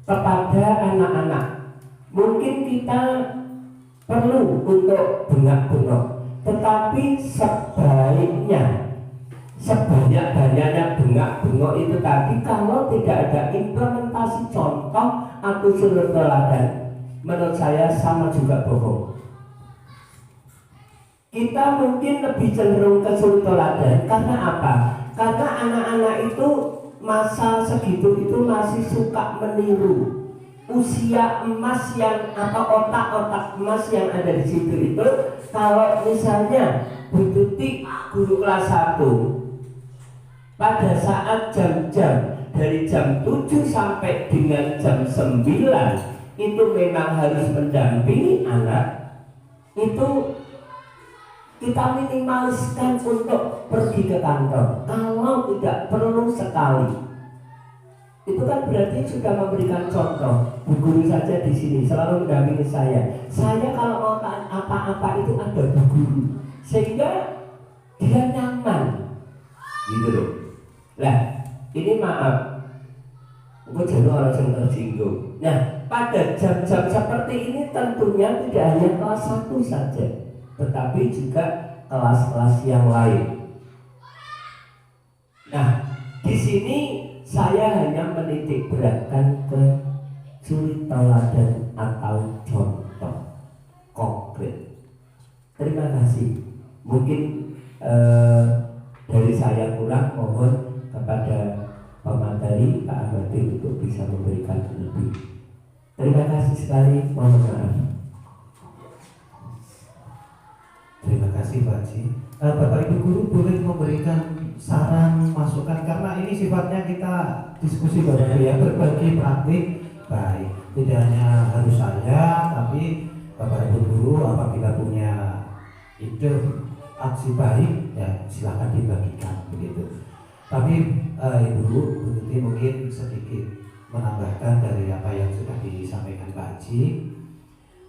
Speaker 2: kepada anak-anak. Mungkin kita perlu untuk bengak-bengok, tetapi sebanyak-banyaknya bengak-bengok itu tadi kalau tidak ada implementasi contoh atau suri teladan, menurut saya sama juga bohong. Kita mungkin lebih cenderung ke suri teladan karena apa? Karena anak-anak itu masa segitu itu masih suka meniru. Usia emas yang atau otak-otak emas yang ada di situ itu, kalau misalnya Bu Tuti guru kelas 1 pada saat jam-jam dari jam 7 sampai dengan jam 9 itu memang harus mendampingi anak, itu kita minimaliskan untuk pergi ke kantor. Kalau tidak perlu sekali, itu kan berarti sudah memberikan contoh. Bu guru saja di sini selalu mendampingi saya. Saya kalau mau apa-apa itu ada bu guru, sehingga dia nyaman, gitu loh. Lah, ini maaf, aku jadi orang yang tersinggung. Nah, pada jam-jam seperti ini tentunya tidak hanya kelas 1 saja, tetapi juga kelas-kelas yang lain. Nah, di sini saya hanya menitik beratkan ke suri teladan atau contoh konkret. Terima kasih. Mungkin dari saya kurang, mohon kepada pemateri Pak Ahmadi untuk bisa memberikan lebih.
Speaker 9: Terima kasih sekali, mohon maaf. Terima kasih Pak Haji. Bapak Ibu Guru boleh memberikan saran, masukan, karena ini sifatnya kita diskusi Bapak Ibu ya, berbagi praktik baik. Tidak hanya harus saya, tapi Bapak Ibu Guru apabila punya ide aksi baik ya silakan dibagikan begitu. Tapi Ibu Bu Tuti mungkin sedikit menambahkan dari apa yang sudah disampaikan Pak Haji.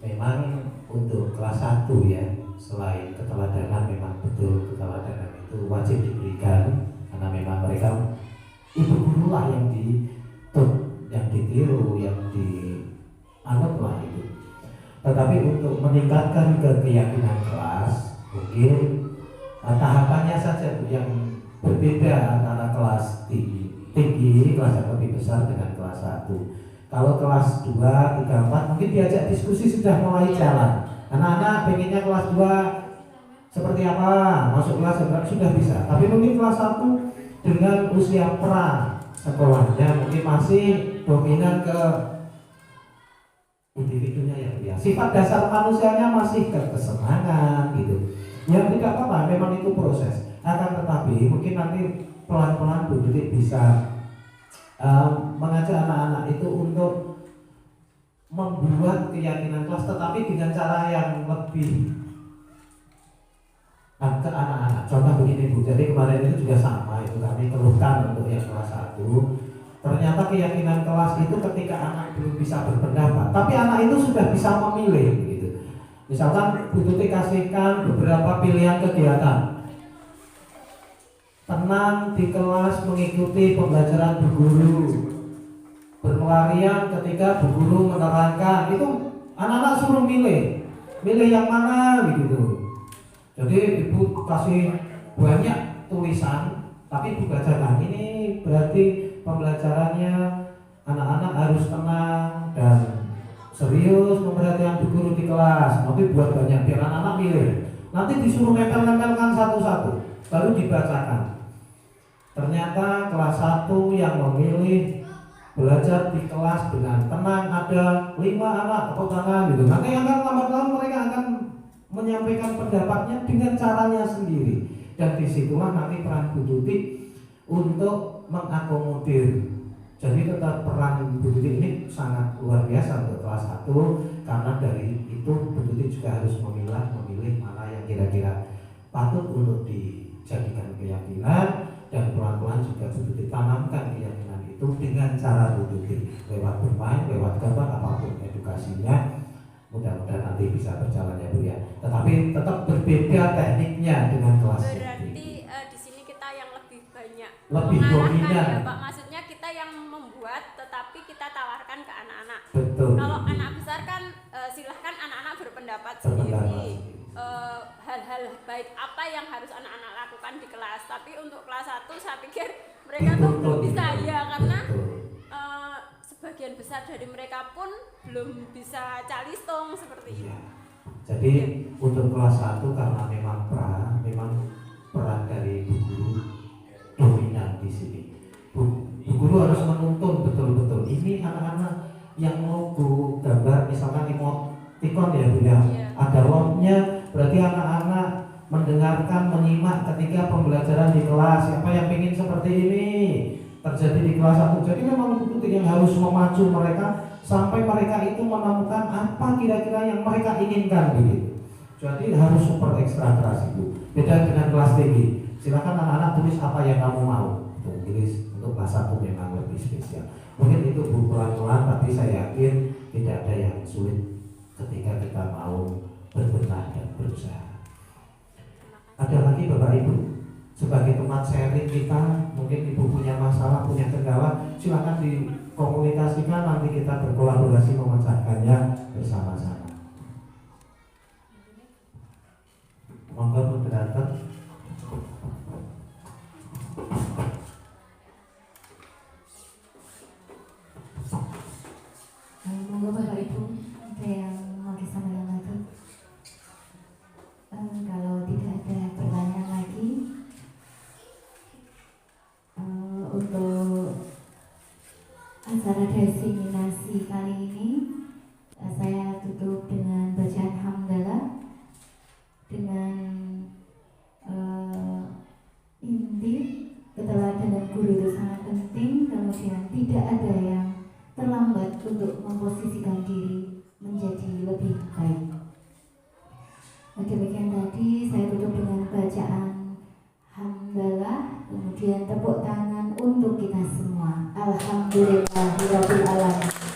Speaker 9: Memang untuk kelas 1 ya, selain keteladanan, memang betul keteladanan itu wajib diberikan karena memang mereka ibu guru lah yang ditiru, yang dianut lah itu. Tetapi untuk meningkatkan keyakinan kelas, mungkin tahapannya saja yang berbeda antara kelas tinggi, kelas yang lebih besar dengan kelas 1. Kalau kelas 2, 3, 4 mungkin diajak diskusi sudah mulai jalan. Anak-anak pengennya kelas 2 seperti apa, masuk kelas sudah bisa. Tapi mungkin kelas 1 dengan usia pra sekolahnya mungkin masih dominan ke individunya yang dia. Sifat dasar manusianya masih ke kesenangan gitu. Yang tidak apa-apa, memang itu proses. Akan tetapi mungkin nanti pelan-pelan Bu Tuti bisa mengajak anak-anak itu untuk membuat keyakinan kelas, tetapi dengan cara yang lebih ke anak-anak. Contoh begini Bu, jadi kemarin itu juga sama, itu kami keluhkan untuk yang kelas 1. Ternyata keyakinan kelas itu ketika anak belum bisa berpendapat, tapi anak itu sudah bisa memilih gitu. Misalkan Bu Tuti kasihkan beberapa pilihan kegiatan. Tenang di kelas mengikuti pembelajaran Bu Guru. Berpelarian ketika Bu Guru menerangkan, itu anak-anak suruh milih yang mana gitu. Jadi Ibu kasih banyak tulisan, tapi Ibu bacakan ini berarti pembelajarannya anak-anak harus tenang dan serius memperhatikan Bu Guru di kelas. Nanti buat banyak biar anak-anak milih. Nanti disuruh nempel-nempelkan satu-satu, baru dibacakan. Ternyata kelas 1 yang memilih belajar di kelas dengan tenang ada 5 anak tepuk tangan gitu. Nanti akan lambat-lambat mereka akan menyampaikan pendapatnya dengan caranya sendiri. Dan disitulah nanti peran Bu Tuti untuk mengakomodir. Jadi tetap peran Bu Tuti ini sangat luar biasa untuk kelas 1, karena dari itu Bu Tuti juga harus memilih mana yang kira-kira patut untuk dijadikan keyakinan. Dan pelan-pelan juga Bu Tuti tanamkan keyakinan itu dengan cara Bu Tuti lewat bermain, lewat gambar, apapun edukasinya. Mudah-mudahan nanti bisa berjalan ya Bu ya. Tetapi tetap berbeda tekniknya dengan kelas.
Speaker 11: Berarti di sini kita yang lebih banyak
Speaker 9: lebih dominan
Speaker 11: ya Pak. Maksudnya kita yang membuat, tetapi kita tawarkan ke anak-anak.
Speaker 9: Betul.
Speaker 11: Kalau anak besar kan silahkan anak-anak berpendapat sendiri. Hal-hal baik apa yang harus anak-anak lakukan di kelas. Tapi untuk kelas 1 saya pikir mereka tuh belum bisa ya, karena sebagian besar dari mereka pun belum bisa calistung seperti itu.
Speaker 9: Jadi untuk kelas 1 karena memang peran dari Bu Guru dominan di sini. Bu Guru harus menuntun betul-betul ini anak-anak yang mau Bu gambar misalkan emoticon ya Bu ya. Ada lomnya. Berarti anak-anak mendengarkan, menyimak ketika pembelajaran di kelas. Siapa yang ingin seperti ini terjadi di kelas 1. Jadi memang Bu Tuti yang harus memacu mereka sampai mereka itu menemukan apa kira-kira yang mereka inginkan begitu. Jadi harus super ekstra keras itu. Beda dengan kelas tinggi. Silakan anak-anak tulis apa yang kamu mau. Tulis untuk kelas 1 memang lebih spesial. Mungkin itu Bu pelan-pelan, tapi saya yakin tidak ada yang sulit ketika kita mau berbenah dan berusaha. Ada lagi Bapak Ibu sebagai teman sharing kita, mungkin Ibu punya masalah, punya kendala, silakan dikomunikasikan, nanti kita berkolaborasi memecahkannya bersama-sama. Monggo moderator.
Speaker 1: Monggo Bapak Ibu, ada yang mau disampaikan lagi? Kalau tidak ada pertanyaan lagi, untuk acara diseminasi kali ini guru itu sangat penting, kemudian tidak ada yang terlambat untuk memposisikan diri menjadi lebih baik. Demikian tadi saya tutup dengan bacaan hamdalah, kemudian tepuk tangan untuk kita semua. Alhamdulillahirabbil alamin.